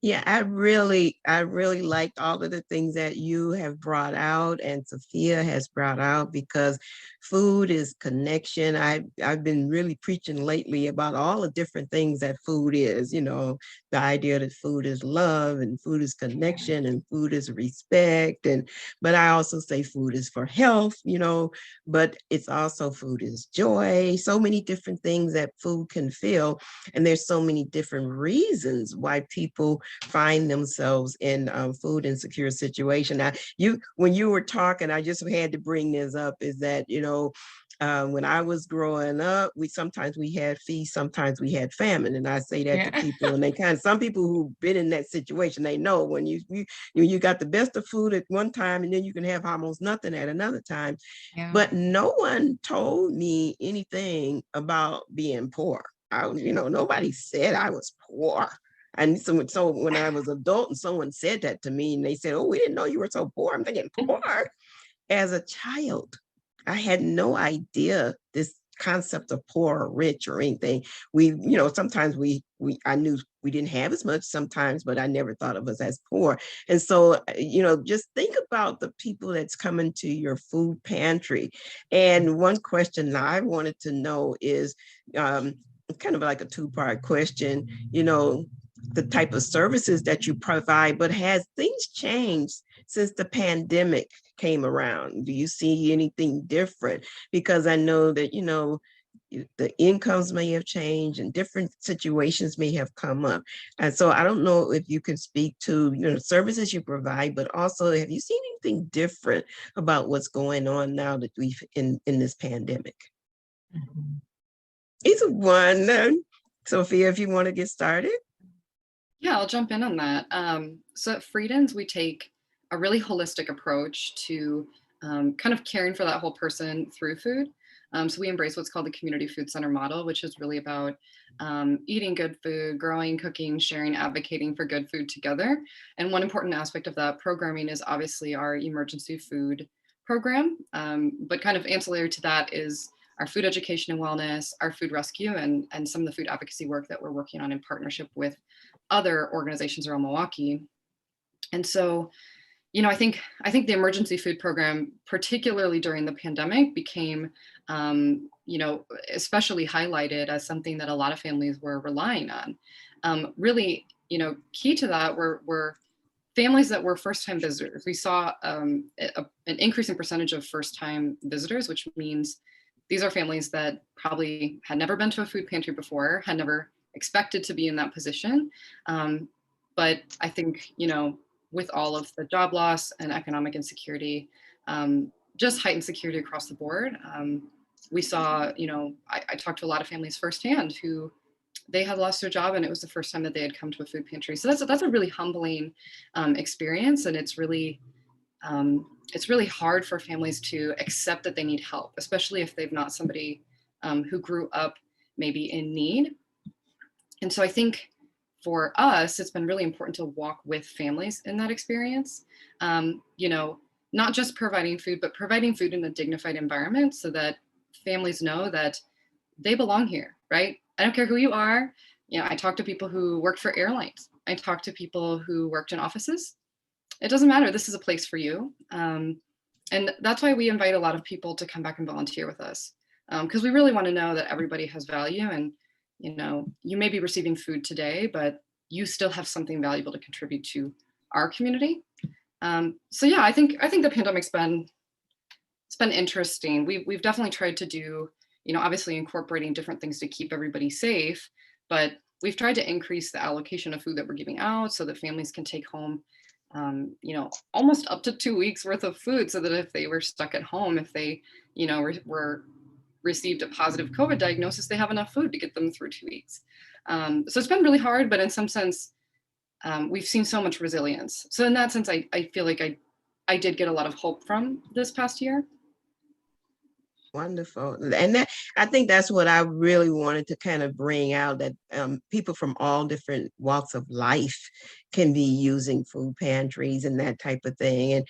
Speaker 2: Yeah, I really liked all of the things that you have brought out and Sophia has brought out, because food is connection. I've been really preaching lately about all the different things that food is, you know, the idea that food is love and food is connection and food is respect. But I also say food is for health, you know, but it's also food is joy, so many different things that food can fill. And there's so many different reasons why people find themselves in food insecure situation. Now, when you were talking, I just had to bring this up, is that, you know, when I was growing up, sometimes we had feast, sometimes we had famine. And I say that to people, and some people who've been in that situation, they know when you got the best of food at one time, and then you can have almost nothing at another time. Yeah. But no one told me anything about being poor. Nobody said I was poor. And so when I was adult and someone said that to me and they said, oh, we didn't know you were so poor. I'm thinking, poor? As a child, I had no idea this concept of poor or rich or anything. Sometimes I knew we didn't have as much sometimes, but I never thought of us as poor. And so, just think about the people that's coming to your food pantry. And one question I wanted to know is kind of like a two-part question, the type of services that you provide, but has things changed since the pandemic came around? Do you see anything different? Because I know that, the incomes may have changed and different situations may have come up. And so I don't know if you can speak to, services you provide, but also have you seen anything different about what's going on now that we've in this pandemic? Mm-hmm. Either one. Sophia, if you want to get started.
Speaker 6: Yeah, I'll jump in on that. So at Friedens, we take a really holistic approach to kind of caring for that whole person through food. So we embrace what's called the community food center model, which is really about eating good food, growing, cooking, sharing, advocating for good food together. And one important aspect of that programming is obviously our emergency food program. But kind of ancillary to that is our food education and wellness, our food rescue, and some of the food advocacy work that we're working on in partnership with other organizations around Milwaukee. And so, I think the emergency food program, particularly during the pandemic, became, especially highlighted as something that a lot of families were relying on. Really, key to that were families that were first-time visitors. We saw an increase in percentage of first-time visitors, which means these are families that probably had never been to a food pantry before, had never expected to be in that position. But I think, with all of the job loss and economic insecurity, just heightened security across the board, we saw, I talked to a lot of families firsthand who they had lost their job and it was the first time that they had come to a food pantry. So that's a really humbling experience. And it's really hard for families to accept that they need help, especially if they've not somebody who grew up maybe in need. And so I think for us, it's been really important to walk with families in that experience. Not just providing food, but providing food in a dignified environment so that families know that they belong here, right? I don't care who you are. I talk to people who worked for airlines. I talk to people who worked in offices. It doesn't matter. This is a place for you. And that's why we invite a lot of people to come back and volunteer with us, because we really want to know that everybody has value. And you may be receiving food today, but you still have something valuable to contribute to our community. So yeah, I think the pandemic's been interesting. We've definitely tried to do, obviously incorporating different things to keep everybody safe, but we've tried to increase the allocation of food that we're giving out so that families can take home, you know, almost up to 2 weeks worth of food, so that if they were stuck at home, if they, you know, were received a positive COVID diagnosis, they have enough food to get them through 2 weeks. So it's been really hard, but in some sense, we've seen so much resilience. So in that sense, I feel like I did get a lot of hope from this past year.
Speaker 2: Wonderful. And that, I think that's what I really wanted to kind of bring out, that people from all different walks of life can be using food pantries and that type of thing. And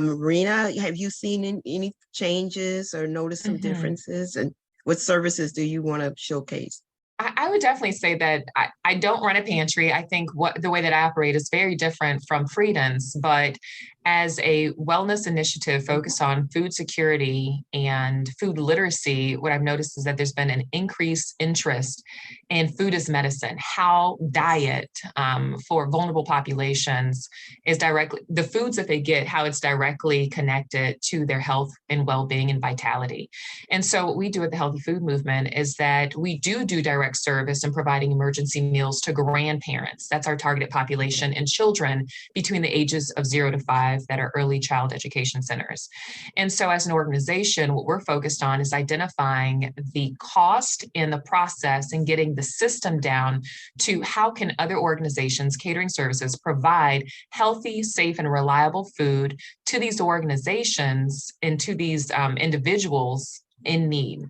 Speaker 2: Rayna, have you seen any changes or noticed some differences? And what services do you want to showcase?
Speaker 7: I would definitely say that I don't run a pantry. I think the way that I operate is very different from Friedens, but as a wellness initiative focused on food security and food literacy, what I've noticed is that there's been an increased interest in food as medicine, how diet for vulnerable populations is directly, the foods that they get, how it's directly connected to their health and well-being and vitality. And so what we do at the Healthy Food Movement is that we do direct service and providing emergency meals to grandparents. That's our targeted population, and children between the ages of 0 to 5 that are early child education centers. And so as an organization, what we're focused on is identifying the cost in the process and getting the system down to how can other organizations, catering services, provide healthy, safe, and reliable food to these organizations and to these individuals in need.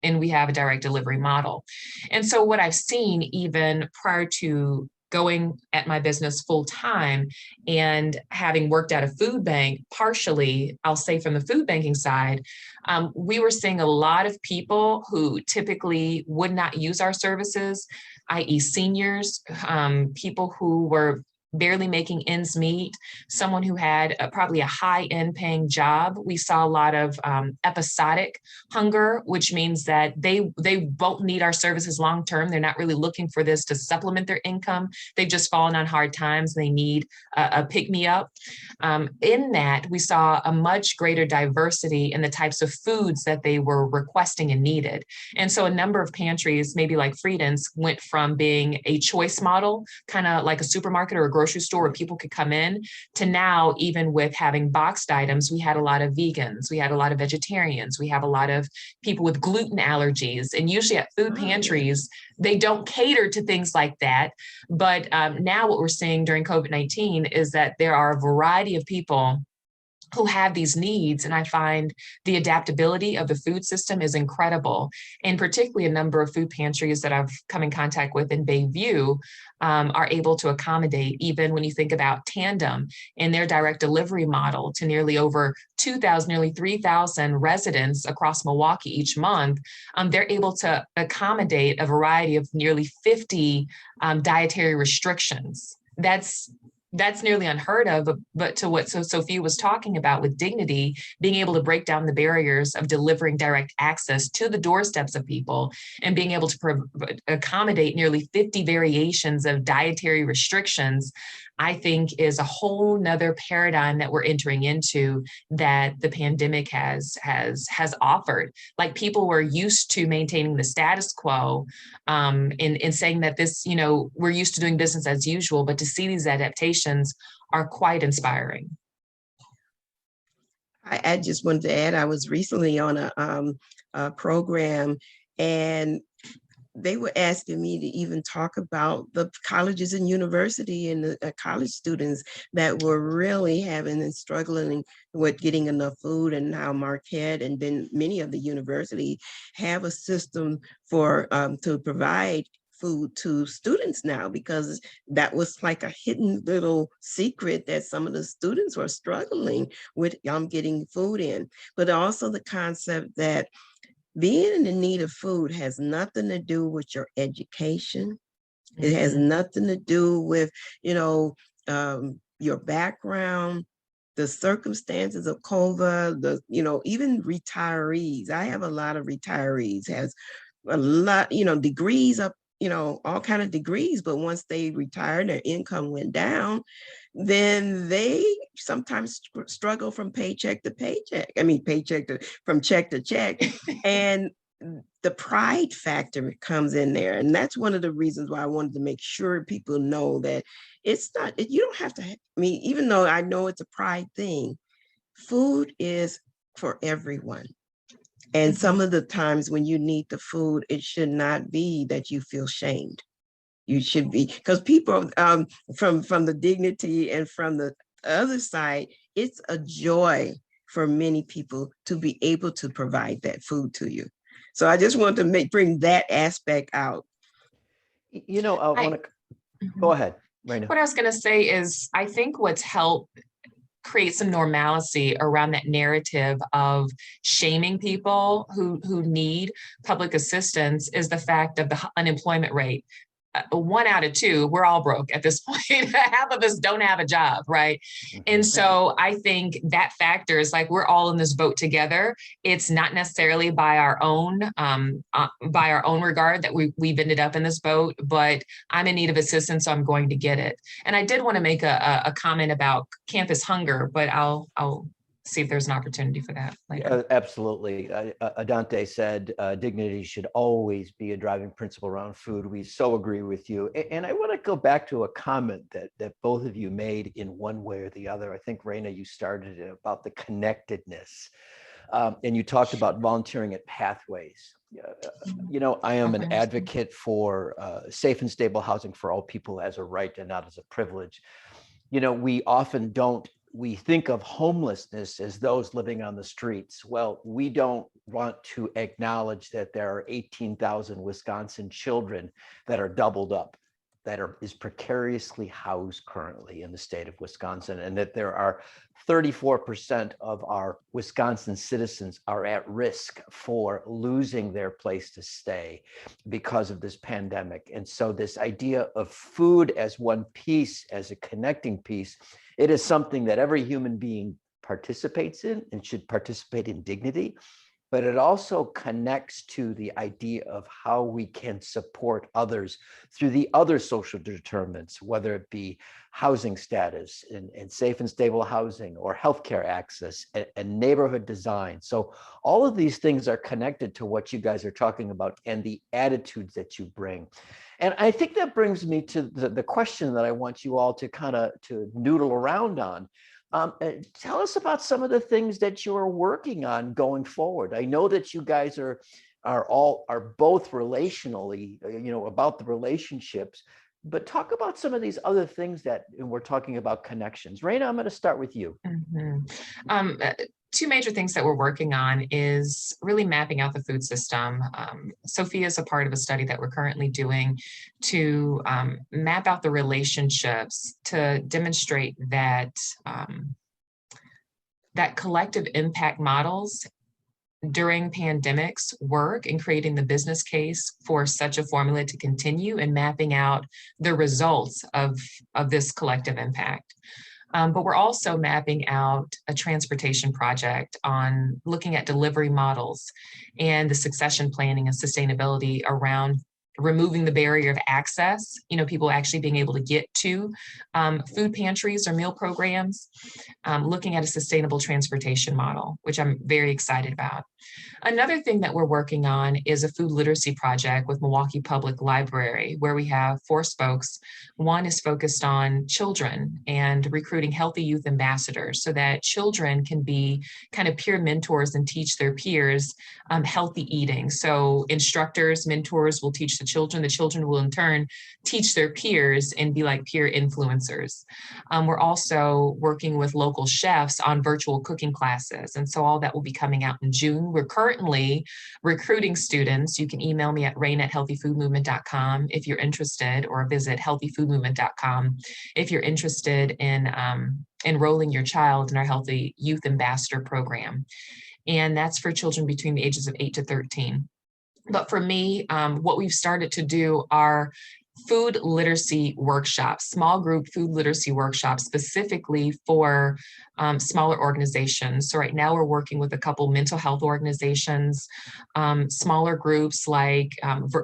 Speaker 7: And we have a direct delivery model. And so what I've seen, even prior to going at my business full time and having worked at a food bank, partially, I'll say from the food banking side, we were seeing a lot of people who typically would not use our services, i.e. seniors, people who were barely making ends meet, someone who had probably a high-end paying job. We saw a lot of episodic hunger, which means that they won't need our services long-term. They're not really looking for this to supplement their income. They've just fallen on hard times. They need a pick-me-up. In that, we saw a much greater diversity in the types of foods that they were requesting and needed. And so a number of pantries, maybe like Friedens, went from being a choice model, kind of like a supermarket or a grocery store where people could come in, to now, even with having boxed items, we had a lot of vegans, we had a lot of vegetarians, we have a lot of people with gluten allergies. And usually at food pantries, they don't cater to things like that. But now what we're seeing during COVID-19 is that there are a variety of people who have these needs. And I find the adaptability of the food system is incredible. And particularly a number of food pantries that I've come in contact with in Bayview are able to accommodate, even when you think about Tandem and their direct delivery model to nearly over 2,000, nearly 3,000 residents across Milwaukee each month. They're able to accommodate a variety of nearly 50 dietary restrictions. That's nearly unheard of, but to what Sophia was talking about with dignity, being able to break down the barriers of delivering direct access to the doorsteps of people and being able to accommodate nearly 50 variations of dietary restrictions, I think is a whole nother paradigm that we're entering into that the pandemic has offered. Like, people were used to maintaining the status quo in saying that this, we're used to doing business as usual, but to see these adaptations are quite inspiring.
Speaker 2: I just wanted to add, I was recently on a program, and they were asking me to even talk about the colleges and university and the college students that were really having and struggling with getting enough food, and how Marquette and then many of the universities have a system for to provide food to students now, because that was like a hidden little secret that some of the students were struggling with getting food in. But also the concept that being in need of food has nothing to do with your education. It has nothing to do with, your background, the circumstances of COVID, even retirees. I have a lot of retirees, has a lot, degrees up, all kind of degrees, but once they retired, their income went down, then they sometimes struggle from paycheck to paycheck. From check to check. And the pride factor comes in there. And that's one of the reasons why I wanted to make sure people know that it's not, you don't have to, I mean, even though I know it's a pride thing, food is for everyone. And some of the times when you need the food, it should not be that you feel shamed. You should be, because people from the dignity and from the other side, it's a joy for many people to be able to provide that food to you. So I just want to bring that aspect out.
Speaker 1: You know, I want to go ahead, Rayna.
Speaker 7: What I was going to say is, I think what's helped create some normalcy around that narrative of shaming people who need public assistance is the fact of the unemployment rate. 1 out of 2, we're all broke at this point. Half of us don't have a job, right? And so I think that factor is like, we're all in this boat together. It's not necessarily by our own regard that we've ended up in this boat, but I'm in need of assistance, so I'm going to get it. And I did want to make a comment about campus hunger, but I'll see if there's an opportunity for that later.
Speaker 1: Absolutely. Adante said dignity should always be a driving principle around food. We so agree with you. And I want to go back to a comment that both of you made in one way or the other. I think, Rayna, you started it about the connectedness. And you talked about volunteering at Pathways. You know, I am an advocate for safe and stable housing for all people as a right and not as a privilege. You know, we think of homelessness as those living on the streets. Well, we don't want to acknowledge that there are 18,000 Wisconsin children that are doubled up, is precariously housed currently in the state of Wisconsin, and that there are 34% of our Wisconsin citizens are at risk for losing their place to stay because of this pandemic. And so this idea of food as one piece, as a connecting piece, it is something that every human being participates in and should participate in dignity, but it also connects to the idea of how we can support others through the other social determinants, whether it be housing status and safe and stable housing, or healthcare access and neighborhood design. So all of these things are connected to what you guys are talking about and the attitudes that you bring. And I think that brings me to the question that I want you all to kind of noodle around on. Tell us about some of the things that you're working on going forward. I know that you guys are both relationally, about the relationships, but talk about some of these other things that we're talking about connections. Rayna, I'm going to start with you.
Speaker 7: Two major things that we're working on is really mapping out the food system. Sophia is a part of a study that we're currently doing to map out the relationships to demonstrate that that collective impact models during pandemics work in creating the business case for such a formula to continue and mapping out the results of this collective impact. But we're also mapping out a transportation project on looking at delivery models and the succession planning and sustainability around removing the barrier of access, people actually being able to get to food pantries or meal programs, looking at a sustainable transportation model, which I'm very excited about. Another thing that we're working on is a food literacy project with Milwaukee Public Library, where we have 4 spokes. One is focused on children and recruiting healthy youth ambassadors so that children can be kind of peer mentors and teach their peers healthy eating. So instructors, mentors will teach the children will in turn teach their peers and be like peer influencers. We're also working with local chefs on virtual cooking classes. And so all that will be coming out in June. We're currently recruiting students. You can email me at rayna@healthyfoodmovement.com if you're interested, or visit healthyfoodmovement.com if you're interested in enrolling your child in our Healthy Youth Ambassador program. And that's for children between the ages of 8 to 13. But for me, what we've started to do are food literacy workshops, small group food literacy workshops specifically for smaller organizations. So right now we're working with a couple mental health organizations, smaller groups like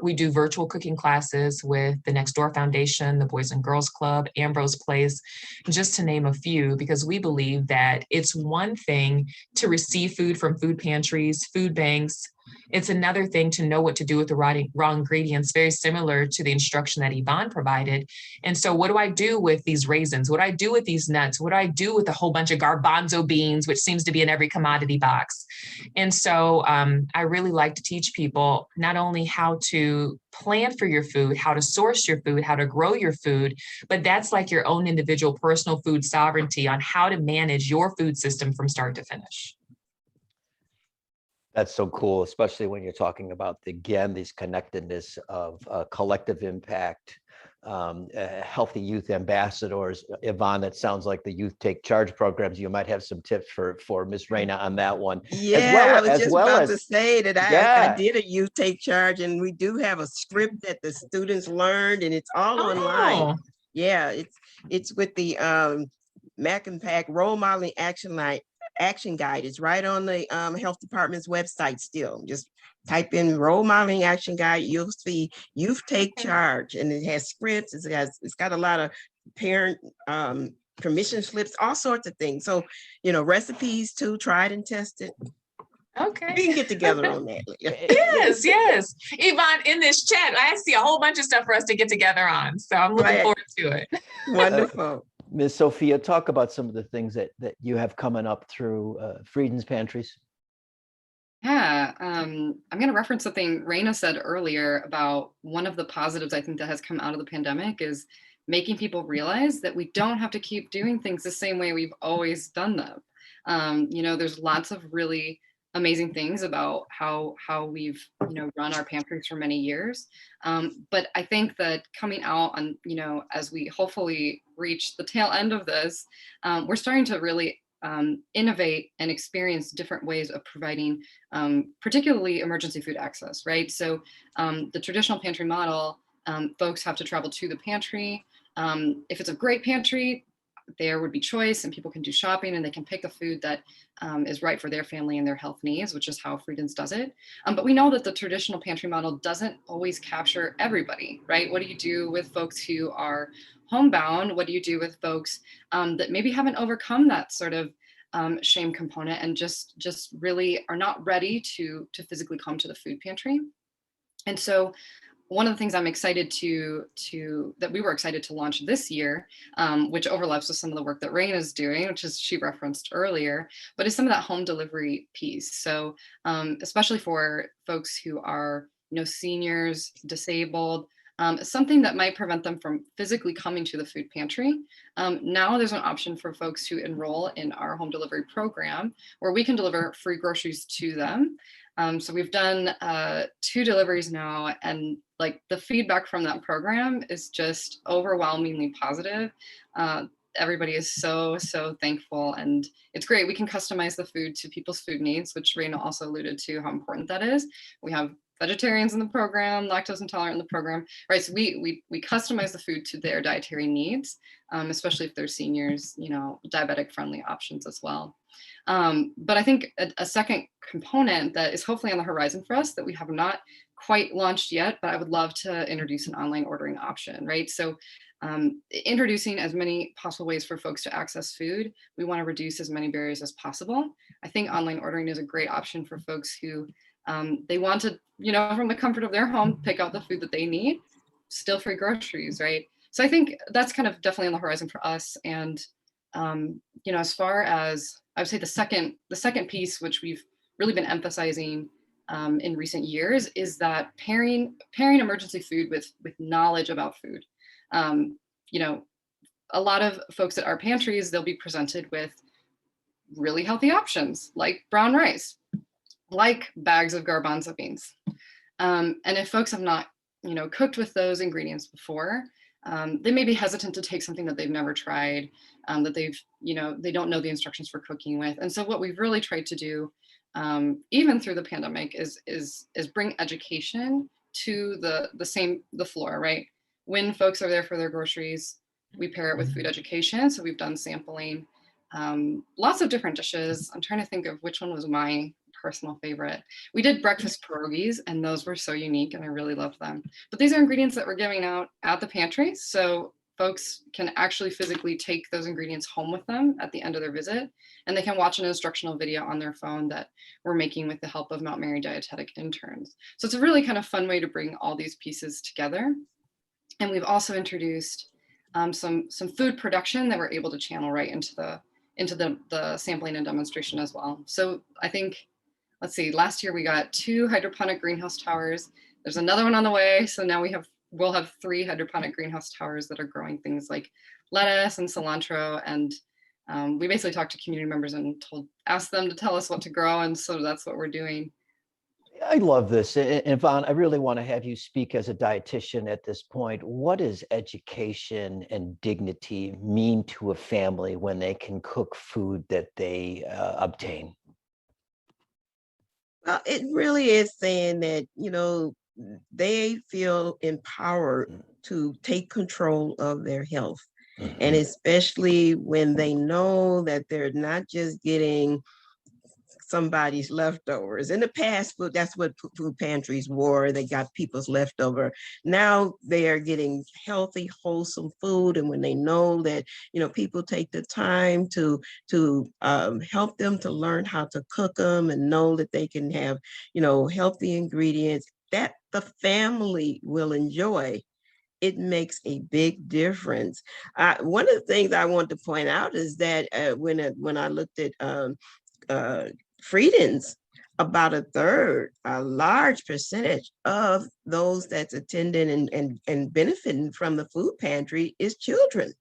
Speaker 7: we do virtual cooking classes with the Next Door Foundation, the Boys and Girls Club, Ambrose Place, just to name a few, because we believe that it's one thing to receive food from food pantries, food banks, It's another thing to know what to do with the raw ingredients, very similar to the instruction that Yvonne provided. And so what do I do with these raisins? What do I do with these nuts? What do I do with a whole bunch of garbanzo beans, which seems to be in every commodity box? And so I really like to teach people not only how to plan for your food, how to source your food, how to grow your food, but that's like your own individual personal food sovereignty on how to manage your food system from start to finish.
Speaker 1: That's so cool, especially when you're talking about, again, these connectedness of collective impact, healthy youth ambassadors. Yvonne, that sounds like the Youth Take Charge programs. You might have some tips for Miss Rayna on that one.
Speaker 2: Yeah, I was just about to say that I did a Youth Take Charge, and we do have a script that the students learned, and it's all online. Yeah, it's with the Mac and Pack Role Modeling Action Guide. It's right on the health department's website still. Just type in Role Modeling Action Guide. You'll see Youth Take Charge, and it has scripts. It's got a lot of parent permission slips, all sorts of things. So, recipes too, tried and tested.
Speaker 7: Okay.
Speaker 2: We can get together on that.
Speaker 7: Yes. Yvonne, in this chat, I see a whole bunch of stuff for us to get together on. So I'm looking forward to it.
Speaker 2: Wonderful.
Speaker 1: Ms. Sophia, talk about some of the things that you have coming up through Friedens Pantries.
Speaker 6: Yeah, I'm going to reference something Rayna said earlier about one of the positives I think that has come out of the pandemic is making people realize that we don't have to keep doing things the same way we've always done them. There's lots of really amazing things about how we've run our pantries for many years, but I think that coming out on as we hopefully reach the tail end of this, we're starting to really innovate and experience different ways of providing particularly emergency food access, right? So the traditional pantry model, folks have to travel to the pantry. If it's a great pantry, there would be choice and people can do shopping and they can pick the food that is right for their family and their health needs, which is how Friedens does it. But we know that the traditional pantry model doesn't always capture everybody, right? What do you do with folks who are homebound? What do you do with folks that maybe haven't overcome that sort of shame component and just really are not ready to physically come to the food pantry? And so one of the things I'm excited that we were excited to launch this year, which overlaps with some of the work that Rayna is doing, which is she referenced earlier, but is some of that home delivery piece. So especially for folks who are, seniors, disabled, something that might prevent them from physically coming to the food pantry. Now there's an option for folks who enroll in our home delivery program where we can deliver free groceries to them. So we've done 2 deliveries now, and like the feedback from that program is just overwhelmingly positive. Everybody is so thankful, and it's great. We can customize the food to people's food needs, which Rayna also alluded to how important that is. We have vegetarians in the program, lactose intolerant in the program, right? So we customize the food to their dietary needs, especially if they're seniors, diabetic friendly options as well. But I think a second component that is hopefully on the horizon for us that we have not quite launched yet, but I would love to introduce an online ordering option, right? So introducing as many possible ways for folks to access food. We want to reduce as many barriers as possible. I think online ordering is a great option for folks who they want to, from the comfort of their home, pick out the food that they need, still free groceries, right? So I think that's kind of definitely on the horizon for us. And, as far as I would say the second piece, which we've really been emphasizing in recent years, is that pairing emergency food with knowledge about food. A lot of folks at our pantries, they'll be presented with really healthy options like brown rice, like bags of garbanzo beans. And if folks have not, cooked with those ingredients before, they may be hesitant to take something that they've never tried, that they don't know the instructions for cooking with. And so what we've really tried to do, even through the pandemic, is bring education to the floor, right? When folks are there for their groceries, we pair it with food education. So we've done sampling, lots of different dishes. I'm trying to think of which one was my personal favorite. We did breakfast pierogies, and those were so unique, and I really loved them. But these are ingredients that we're giving out at the pantry. So folks can actually physically take those ingredients home with them at the end of their visit, and they can watch an instructional video on their phone that we're making with the help of Mount Mary dietetic interns. So it's a really kind of fun way to bring all these pieces together. And we've also introduced some food production that we're able to channel right into the sampling and demonstration as well. So I think, let's see, last year we got 2 hydroponic greenhouse towers. There's another one on the way. So now we'll have 3 hydroponic greenhouse towers that are growing things like lettuce and cilantro. And we basically talked to community members and asked them to tell us what to grow. And so that's what we're doing.
Speaker 1: I love this. Yvonne, I really want to have you speak as a dietitian at this point. What does education and dignity mean to a family when they can cook food that they obtain?
Speaker 2: Well, it really is saying that, they feel empowered to take control of their health. And especially when they know that they're not just getting somebody's leftovers. In the past, that's what food pantries were. They got people's leftover. Now they are getting healthy, wholesome food. And when they know that, people take the time to help them to learn how to cook them and know that they can have, healthy ingredients that the family will enjoy, it makes a big difference. One of the things I want to point out is that when I looked at Friedens, about a large percentage of those that's attending and benefiting from the food pantry is children.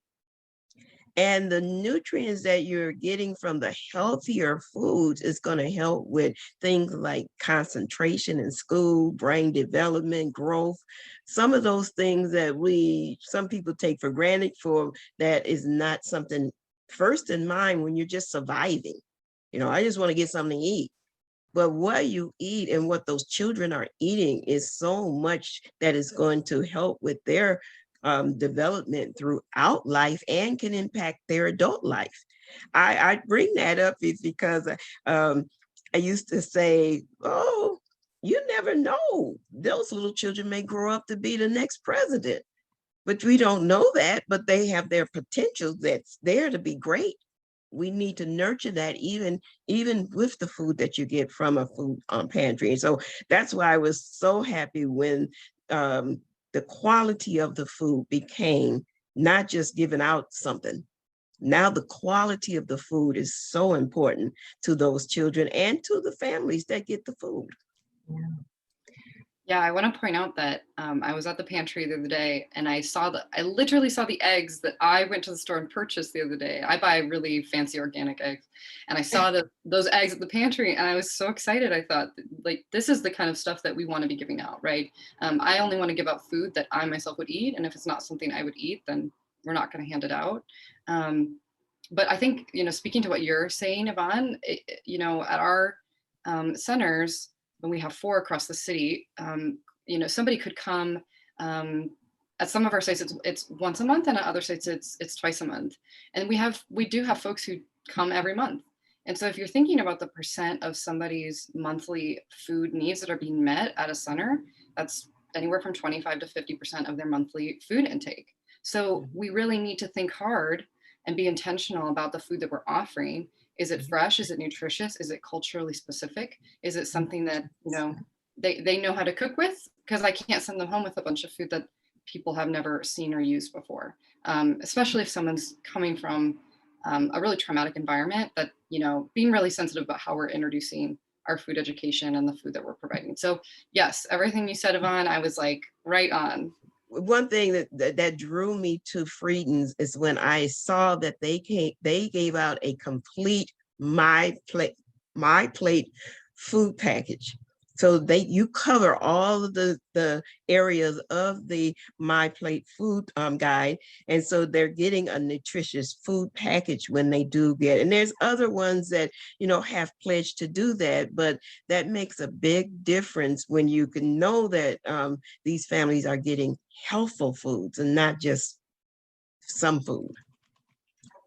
Speaker 2: And the nutrients that you're getting from the healthier foods is going to help with things like concentration in school, brain development, growth. Some of those things that some people take for granted that is not something first in mind when you're just surviving. I just want to get something to eat. But what you eat and what those children are eating is so much that is going to help with their development throughout life and can impact their adult life. I bring that up is because I used to say, oh, you never know. Those little children may grow up to be the next president. But we don't know that, but they have their potential that's there to be great. We need to nurture that even with the food that you get from a food pantry. And so that's why I was so happy when the quality of the food became not just giving out something. Now the quality of the food is so important to those children and to the families that get the food.
Speaker 6: Yeah, I want to point out that I was at the pantry the other day and I literally saw the eggs that I went to the store and purchased the other day. I buy really fancy organic eggs, and I saw those eggs at the pantry and I was so excited. I thought, like, this is the kind of stuff that we want to be giving out, right? I only want to give out food that I myself would eat. And if it's not something I would eat, then we're not going to hand it out. But I think, speaking to what you're saying, Yvonne, at our centers, when we have 4 across the city, somebody could come at some of our sites, it's once a month, and at other sites it's twice a month. And we do have folks who come every month. And so if you're thinking about the percent of somebody's monthly food needs that are being met at a center, that's anywhere from 25 to 50% of their monthly food intake. So we really need to think hard and be intentional about the food that we're offering. Is it fresh? Is it nutritious? Is it culturally specific? Is it something that, they know how to cook with? Because I can't send them home with a bunch of food that people have never seen or used before, especially if someone's coming from a really traumatic environment, that, being really sensitive about how we're introducing our food education and the food that we're providing. So yes, everything you said, Yvonne, I was like right on.
Speaker 2: One thing that drew me to Friedens is when I saw that they gave out a complete My Plate food package. So you cover all of the areas of the My Plate food guide. And so they're getting a nutritious food package when they do get, and there's other ones that, have pledged to do that, but that makes a big difference when you can know that these families are getting healthful foods and not just some food.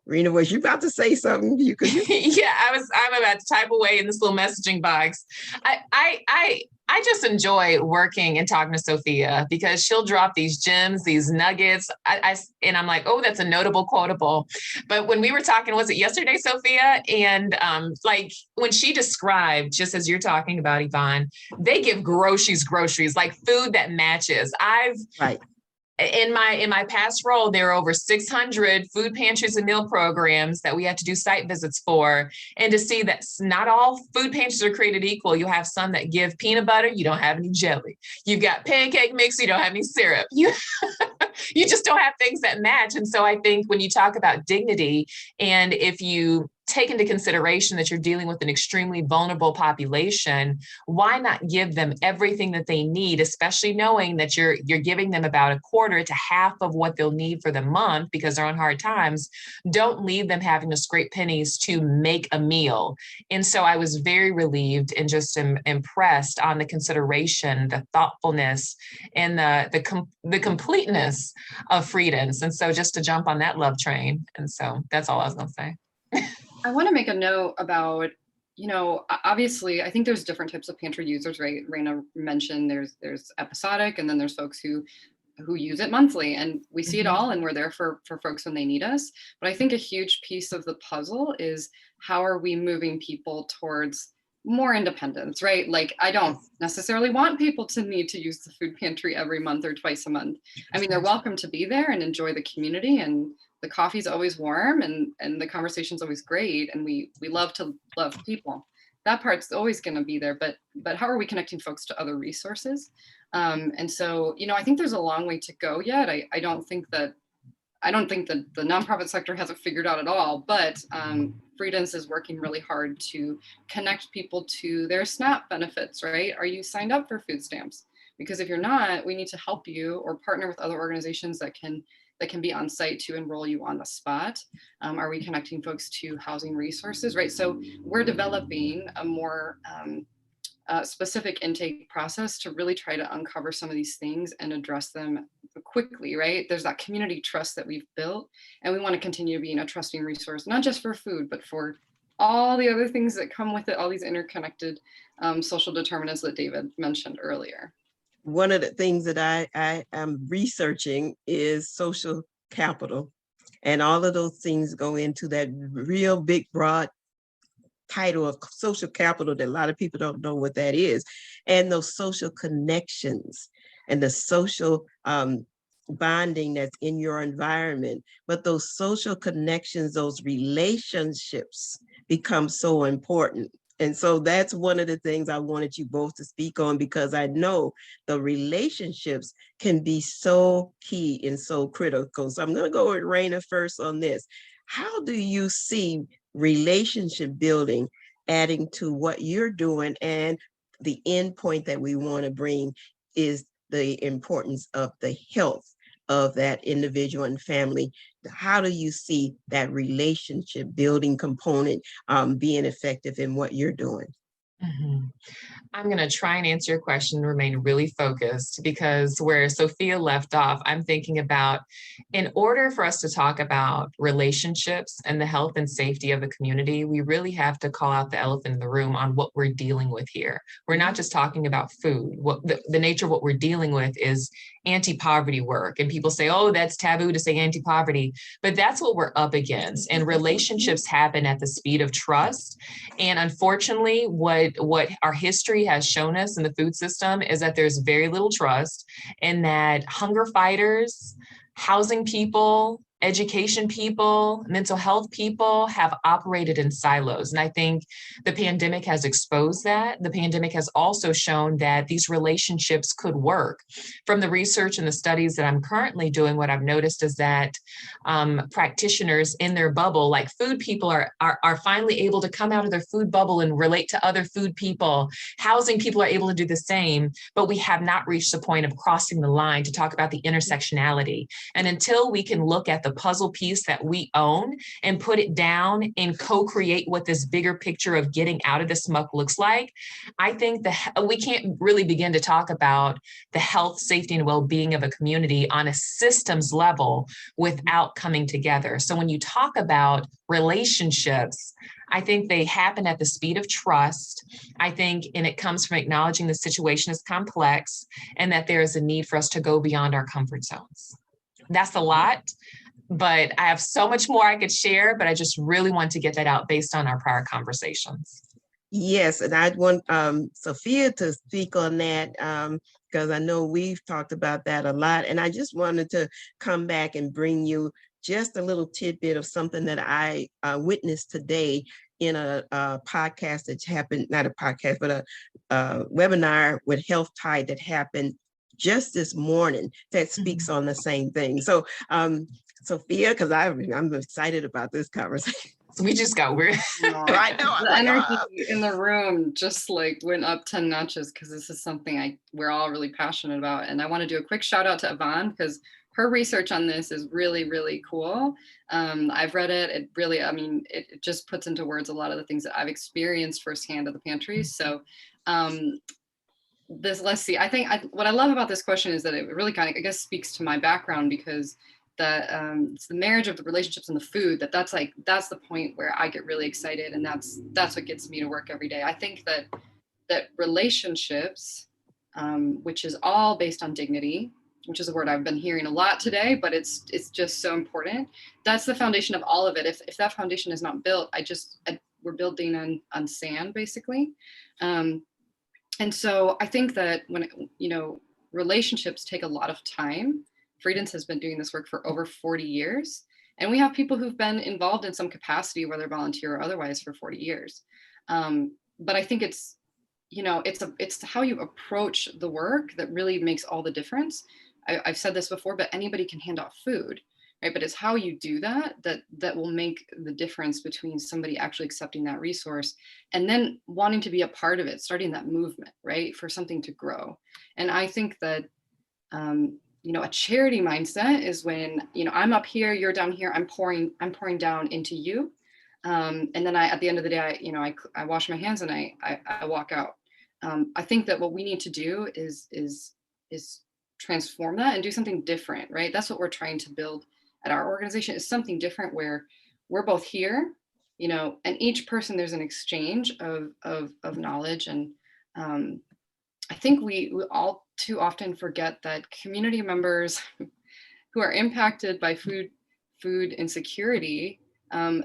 Speaker 2: Rayna, was you about to say something? Yeah,
Speaker 7: I'm about to type away in this little messaging box. I I just enjoy working and talking to Sophia because she'll drop these gems, these nuggets. And I'm like, oh, that's a notable quotable. But when we were talking, was it yesterday, Sophia? And like when she described, just as you're talking about, Yvonne, they give groceries, like food that matches.
Speaker 2: Right.
Speaker 7: In my past role, there were over 600 food pantries and meal programs that we had to do site visits for. And to see that not all food pantries are created equal. You have some that give peanut butter, you don't have any jelly. You've got pancake mix, you don't have any syrup. You just don't have things that match. And so I think when you talk about dignity, and if you take into consideration that you're dealing with an extremely vulnerable population, why not give them everything that they need, especially knowing that you're giving them about a quarter to half of what they'll need for the month because they're on hard times. Don't leave them having to scrape pennies to make a meal. And so I was very relieved and just impressed on the consideration, the thoughtfulness, and the completeness of Friedens. And so just to jump on that love train. And so that's all I was going to say.
Speaker 6: I want to make a note about, obviously, I think there's different types of pantry users, right? Rayna mentioned there's episodic, and then there's folks who use it monthly, and we see it all, and we're there for folks when they need us. But I think a huge piece of the puzzle is how are we moving people towards more independence, right? Like, I don't necessarily want people to need to use the food pantry every month or twice a month. I mean, they're welcome to be there and enjoy the community, and the coffee's always warm, and the conversation's always great, and we love to love people. That part's always going to be there, but how are we connecting folks to other resources? And so, I think there's a long way to go yet. I don't think that the nonprofit sector has it figured out at all, but Friedens is working really hard to connect people to their SNAP benefits, right? Are you signed up for food stamps? Because if you're not, we need to help you or partner with other organizations that can be on site to enroll you on the spot. Are we connecting folks to housing resources, right? So we're developing a more specific intake process to really try to uncover some of these things and address them quickly, right? There's that community trust that we've built, and we want to continue being a trusting resource, not just for food, but for all the other things that come with it, all these interconnected social determinants that David mentioned earlier.
Speaker 2: One of the things that I am researching is social capital, and all of those things go into that real big, broad title of social capital that a lot of people don't know what that is. And those social connections and the social bonding that's in your environment, but those social connections, those relationships become so important. And so that's one of the things I wanted you both to speak on, because I know the relationships can be so key and so critical. So I'm going to go with Rayna first on this. How do you see relationship building adding to what you're doing? And the end point that we want to bring is the importance of the health of that individual and family. How do you see that relationship building component being effective in what you're doing?
Speaker 7: Mm-hmm. I'm going to try and answer your question and remain really focused, because where Sophia left off, I'm thinking about, in order for us to talk about relationships and the health and safety of the community, we really have to call out the elephant in the room on what we're dealing with here. We're not just talking about food. What the nature of what we're dealing with is anti-poverty work. And people say, oh, that's taboo to say anti-poverty, but that's what we're up against. And relationships happen at the speed of trust. And unfortunately, what our history has shown us in the food system is that there's very little trust, and that hunger fighters, housing people, education people, mental health people have operated in silos. And I think the pandemic has exposed that. The pandemic has also shown that these relationships could work. From the research and the studies that I'm currently doing, what I've noticed is that practitioners in their bubble, like food people, are finally able to come out of their food bubble and relate to other food people. Housing people are able to do the same, but we have not reached the point of crossing the line to talk about the intersectionality. And until we can look at the puzzle piece that we own and put it down and co-create what this bigger picture of getting out of this muck looks like, I think we can't really begin to talk about the health, safety, and well-being of a community on a systems level without coming together. So when you talk about relationships, I think they happen at the speed of trust. I think, and it comes from acknowledging the situation is complex and that there is a need for us to go beyond our comfort zones. That's a lot, but I have so much more I could share, but I just really want to get that out based on our prior conversations.
Speaker 2: Yes, and I want Sophia to speak on that because I know we've talked about that a lot. And I just wanted to come back and bring you just a little tidbit of something that I witnessed today in a podcast that happened, not a podcast, but a webinar with Health Tide that happened just this morning that speaks on the same thing. So Sophia, because I'm excited about this conversation.
Speaker 7: We just got weird.
Speaker 2: I know.
Speaker 6: The energy in the room just like went up 10 notches because this is something we're all really passionate about. And I want to do a quick shout out to Yvonne because her research on this is really, really cool. I've read it. It really, I mean, it just puts into words a lot of the things that I've experienced firsthand at the pantries. So let's see. I think what I love about this question is that it really kind of, I guess, speaks to my background because that it's the marriage of the relationships and the food that's the point where I get really excited, and that's what gets me to work every day. I think that relationships, which is all based on dignity, which is a word I've been hearing a lot today, but it's just so important. That's the foundation of all of it. If that foundation is not built, we're building on sand basically. And so I think that when relationships take a lot of time. Friedens has been doing this work for over 40 years. And we have people who've been involved in some capacity, whether volunteer or otherwise, for 40 years. But I think it's how you approach the work that really makes all the difference. I've said this before, but anybody can hand out food, right? But it's how you do that will make the difference between somebody actually accepting that resource and then wanting to be a part of it, starting that movement, right? For something to grow. And I think that, a charity mindset is when, I'm up here, you're down here, I'm pouring down into you. And then at the end of the day, I wash my hands and I walk out. I think that what we need to do is transform that and do something different, right? That's what we're trying to build at our organization, is something different where we're both here, and each person, there's an exchange of knowledge. And I think we all too often forget that community members who are impacted by food insecurity,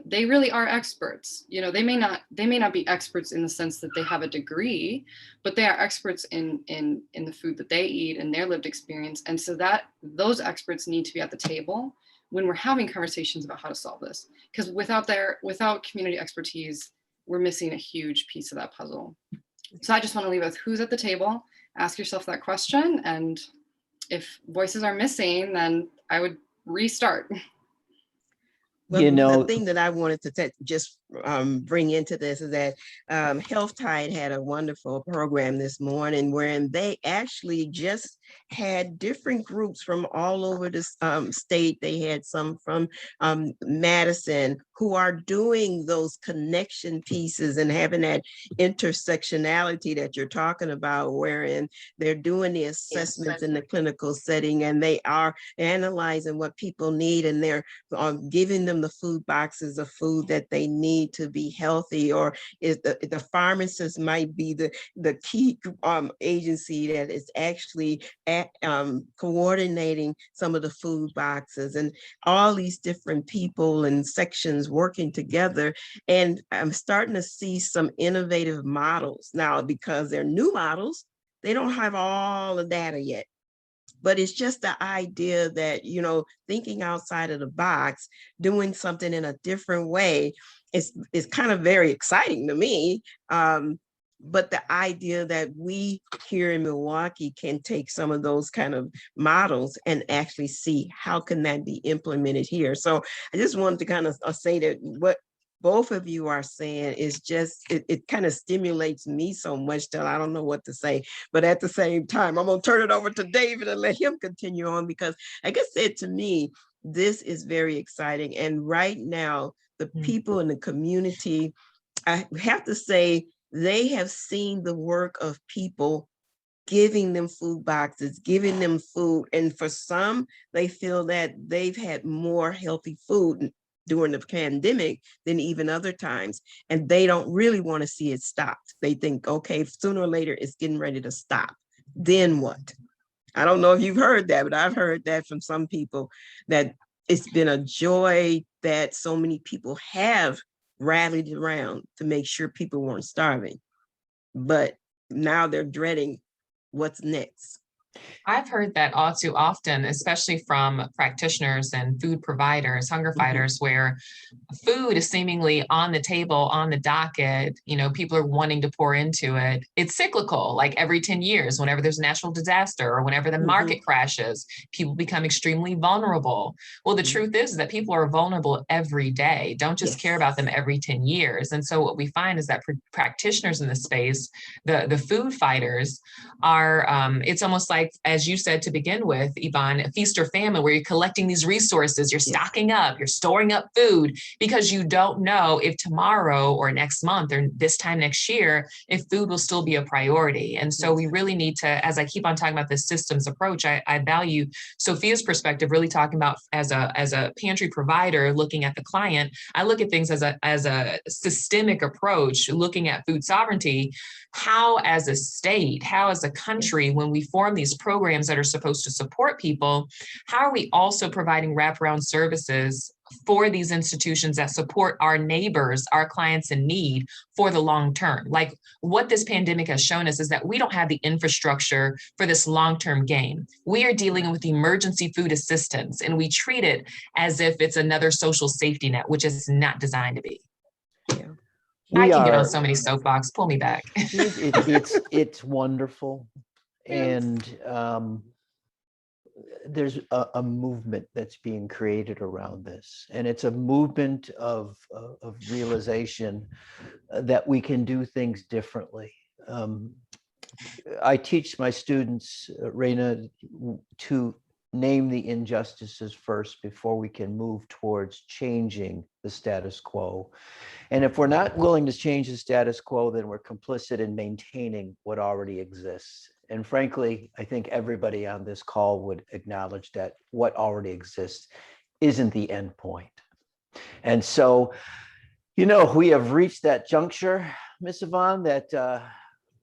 Speaker 6: they really are experts. They may not be experts in the sense that they have a degree, but they are experts in the food that they eat and their lived experience. And so that those experts need to be at the table when we're having conversations about how to solve this. Because without community expertise, we're missing a huge piece of that puzzle. So I just want to leave with who's at the table. Ask yourself that question. And if voices are missing, then I would restart.
Speaker 2: Well, the thing that I wanted to just bring into this is that Health Tide had a wonderful program this morning wherein they actually just had different groups from all over the state. They had some from Madison who are doing those connection pieces and having that intersectionality that you're talking about, wherein they're doing the assessments in the clinical setting and they are analyzing what people need and they're giving them the food boxes of food that they need to be healthy, or is the pharmacist might be the key agency that is actually coordinating some of the food boxes, and all these different people and sections working together. And I'm starting to see some innovative models now, because they're new models. They don't have all the data yet. But it's just the idea that, thinking outside of the box, doing something in a different way is kind of very exciting to me. But the idea that we here in Milwaukee can take some of those kind of models and actually see how can that be implemented here. So I just wanted to kind of say that what both of you are saying is just, it kind of stimulates me so much that I don't know what to say. But at the same time, I'm going to turn it over to David and let him continue on, because like I said, to me, this is very exciting. And right now, the people in the community, I have to say, they have seen the work of people giving them food boxes, giving them food. And for some, they feel that they've had more healthy food. during the pandemic than even other times. And they don't really want to see it stopped. They think, okay, sooner or later it's getting ready to stop. Then what? I don't know if you've heard that, but I've heard that from some people, that it's been a joy that so many people have rallied around to make sure people weren't starving. But now they're dreading what's next.
Speaker 7: I've heard that all too often, especially from practitioners and food providers, hunger fighters, where food is seemingly on the table, on the docket, people are wanting to pour into it. It's cyclical, like every 10 years, whenever there's a natural disaster or whenever the market crashes, people become extremely vulnerable. Well, the truth is that people are vulnerable every day. Don't just care about them every 10 years. And so what we find is that practitioners in the space, the food fighters are, it's almost like, as you said to begin with, Yvonne, a feast or famine, where you're collecting these resources, you're stocking up, you're storing up food, because you don't know if tomorrow or next month or this time next year, if food will still be a priority. And so we really need to, as I keep on talking about this systems approach, I value Sophia's perspective, really talking about as a pantry provider, looking at the client. I look at things as a systemic approach, looking at food sovereignty, how as a state, how as a country, when we form these programs that are supposed to support people, how are we also providing wraparound services for these institutions that support our neighbors, our clients in need for the long term? Like, what this pandemic has shown us is that we don't have the infrastructure for this long-term game. We are dealing with emergency food assistance, and we treat it as if it's another social safety net, which is not designed to be.
Speaker 2: Yeah.
Speaker 7: I can get on so many soapbox. Pull me back.
Speaker 1: It's wonderful. And there's a movement that's being created around this. And it's a movement of realization that we can do things differently. I teach my students, Rayna, to name the injustices first before we can move towards changing the status quo. And if we're not willing to change the status quo, then we're complicit in maintaining what already exists. And frankly, I think everybody on this call would acknowledge that what already exists isn't the end point. And so, we have reached that juncture, Miss Yvonne, that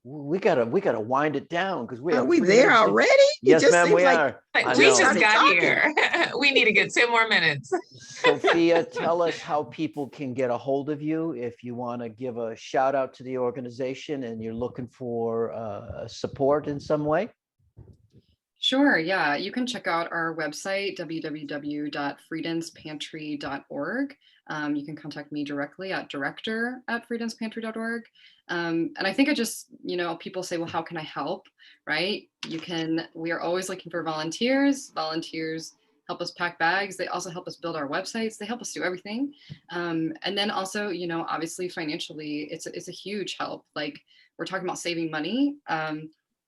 Speaker 1: we gotta wind it down, because
Speaker 2: are we there already?
Speaker 1: Yes, ma'am, we are.
Speaker 7: We just got here. We need to get 10 more minutes.
Speaker 1: Sophia, tell us how people can get a hold of you if you want to give a shout out to the organization and you're looking for support in some way.
Speaker 6: Sure, yeah. You can check out our website, www.friedenspantry.org. You can contact me directly at director@friedenspantry.org. And I think people say, well, how can I help, right? We are always looking for volunteers. Volunteers help us pack bags. They also help us build our websites. They help us do everything. And then also, obviously financially, it's a huge help. Like, we're talking about saving money.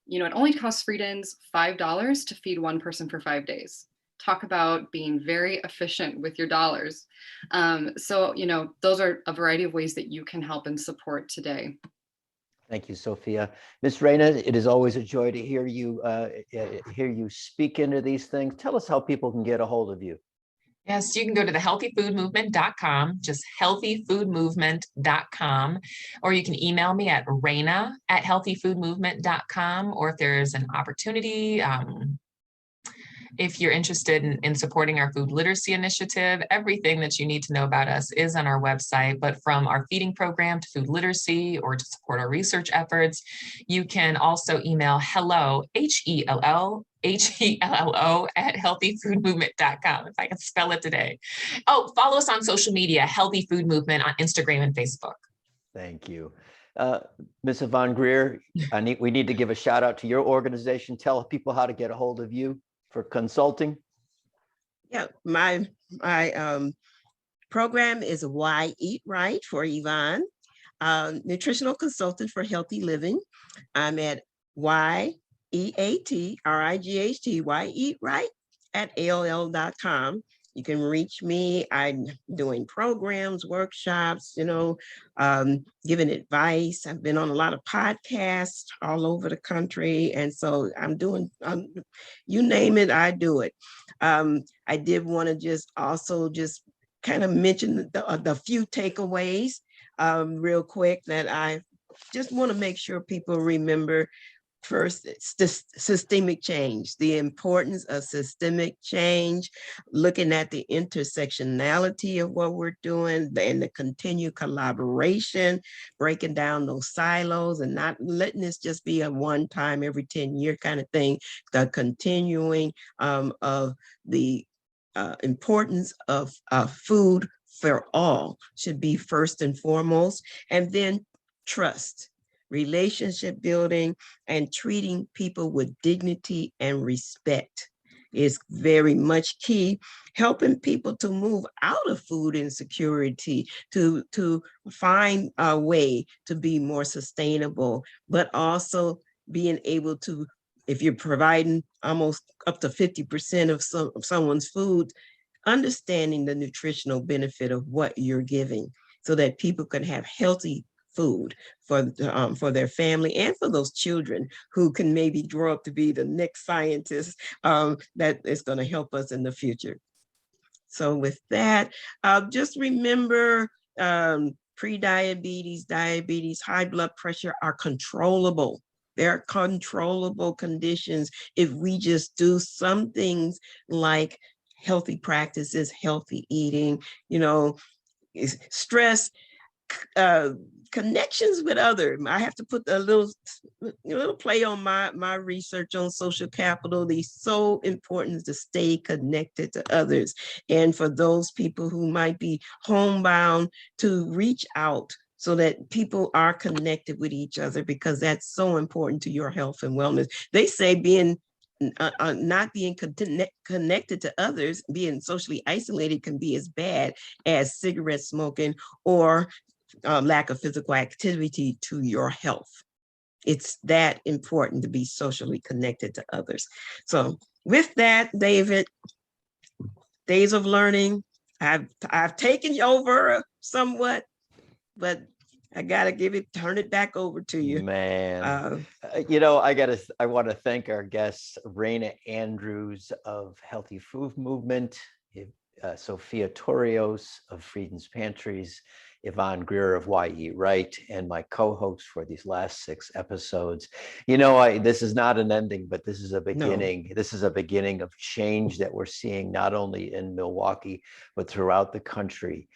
Speaker 6: It only costs Friedens $5 to feed one person for 5 days. Talk about being very efficient with your dollars. So, those are a variety of ways that you can help and support today.
Speaker 1: Thank you, Sophia. Ms. Rayna, it is always a joy to hear you speak into these things. Tell us how people can get a hold of you.
Speaker 7: Yes, you can go to the healthyfoodmovement.com, just healthyfoodmovement.com, or you can email me at Rayna@healthyfoodmovement.com, or if there's an opportunity, if you're interested in supporting our food literacy initiative, everything that you need to know about us is on our website. But from our feeding program to food literacy or to support our research efforts, you can also email hello, HELLO, @healthyfoodmovement.com, if I can spell it today. Oh, follow us on social media, Healthy Food Movement on Instagram and Facebook.
Speaker 1: Thank you. Ms. Yvonne Greer, we need to give a shout out to your organization. Tell people how to get a hold of you for consulting.
Speaker 2: Yeah, my program is Why Eat Right for Yvonne, nutritional consultant for healthy living. I'm at YEATRIGHT, Why Eat Right @AOL.com. You can reach me. I'm doing programs, workshops, giving advice. I've been on a lot of podcasts all over the country. And so I'm doing, you name it, I do it. I did want to just kind of mention the few takeaways real quick that I just want to make sure people remember. First, it's the systemic change, the importance of systemic change, looking at the intersectionality of what we're doing and the continued collaboration, breaking down those silos and not letting this just be a one-time every 10-year kind of thing, the continuing of the importance of food for all should be first and foremost, and then trust, relationship building, and treating people with dignity and respect is very much key, helping people to move out of food insecurity, to find a way to be more sustainable, but also being able to, if you're providing almost up to 50% of someone's food, understanding the nutritional benefit of what you're giving so that people can have healthy food for their family and for those children who can maybe grow up to be the next scientists that is going to help us in the future. So with that, just remember pre-diabetes, diabetes, high blood pressure are controllable. They're controllable conditions if we just do some things like healthy practices, healthy eating, stress, connections with others. I have to put a little play on my research on social capital. It's so important to stay connected to others. And for those people who might be homebound, to reach out so that people are connected with each other, because that's so important to your health and wellness. They say not being connected to others, being socially isolated, can be as bad as cigarette smoking or lack of physical activity to your health. It's that important to be socially connected to others. So with that, David, Days of Learning, I've taken over somewhat, but I gotta turn it back over to you.
Speaker 1: Man, I want to thank our guests, Rayna Andrews of Healthy Food Movement, Sophia Torrijos of Friedens Pantries, Yvonne Greer of Why Eat Right, and my co-host for these last 6 episodes. This is not an ending, but this is a beginning. No. This is a beginning of change that we're seeing not only in Milwaukee, but throughout the country.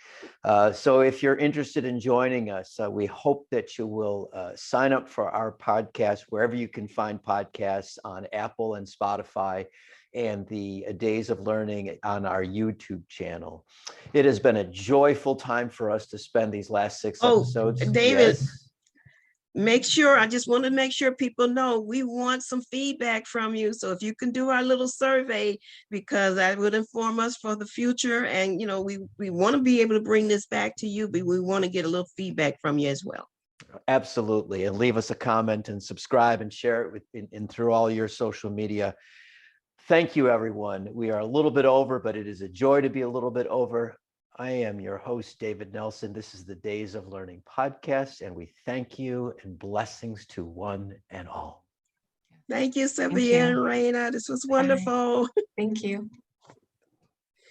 Speaker 1: So if you're interested in joining us, we hope that you will sign up for our podcast, wherever you can find podcasts, on Apple and Spotify, and the Days of Learning on our YouTube channel. It has been a joyful time for us to spend these last 6 episodes.
Speaker 2: David, yes. I just want to make sure people know we want some feedback from you. So if you can do our little survey, because that would inform us for the future. And, we want to be able to bring this back to you, but we want to get a little feedback from you as well.
Speaker 1: Absolutely. And leave us a comment and subscribe and share it through all your social media. Thank you, everyone. We are a little bit over, but it is a joy to be a little bit over. I am your host, David Nelson. This is the Days of Learning podcast, and we thank you and blessings to one and all.
Speaker 2: Thank you, Sophia and Rayna. This was wonderful.
Speaker 7: Thank you.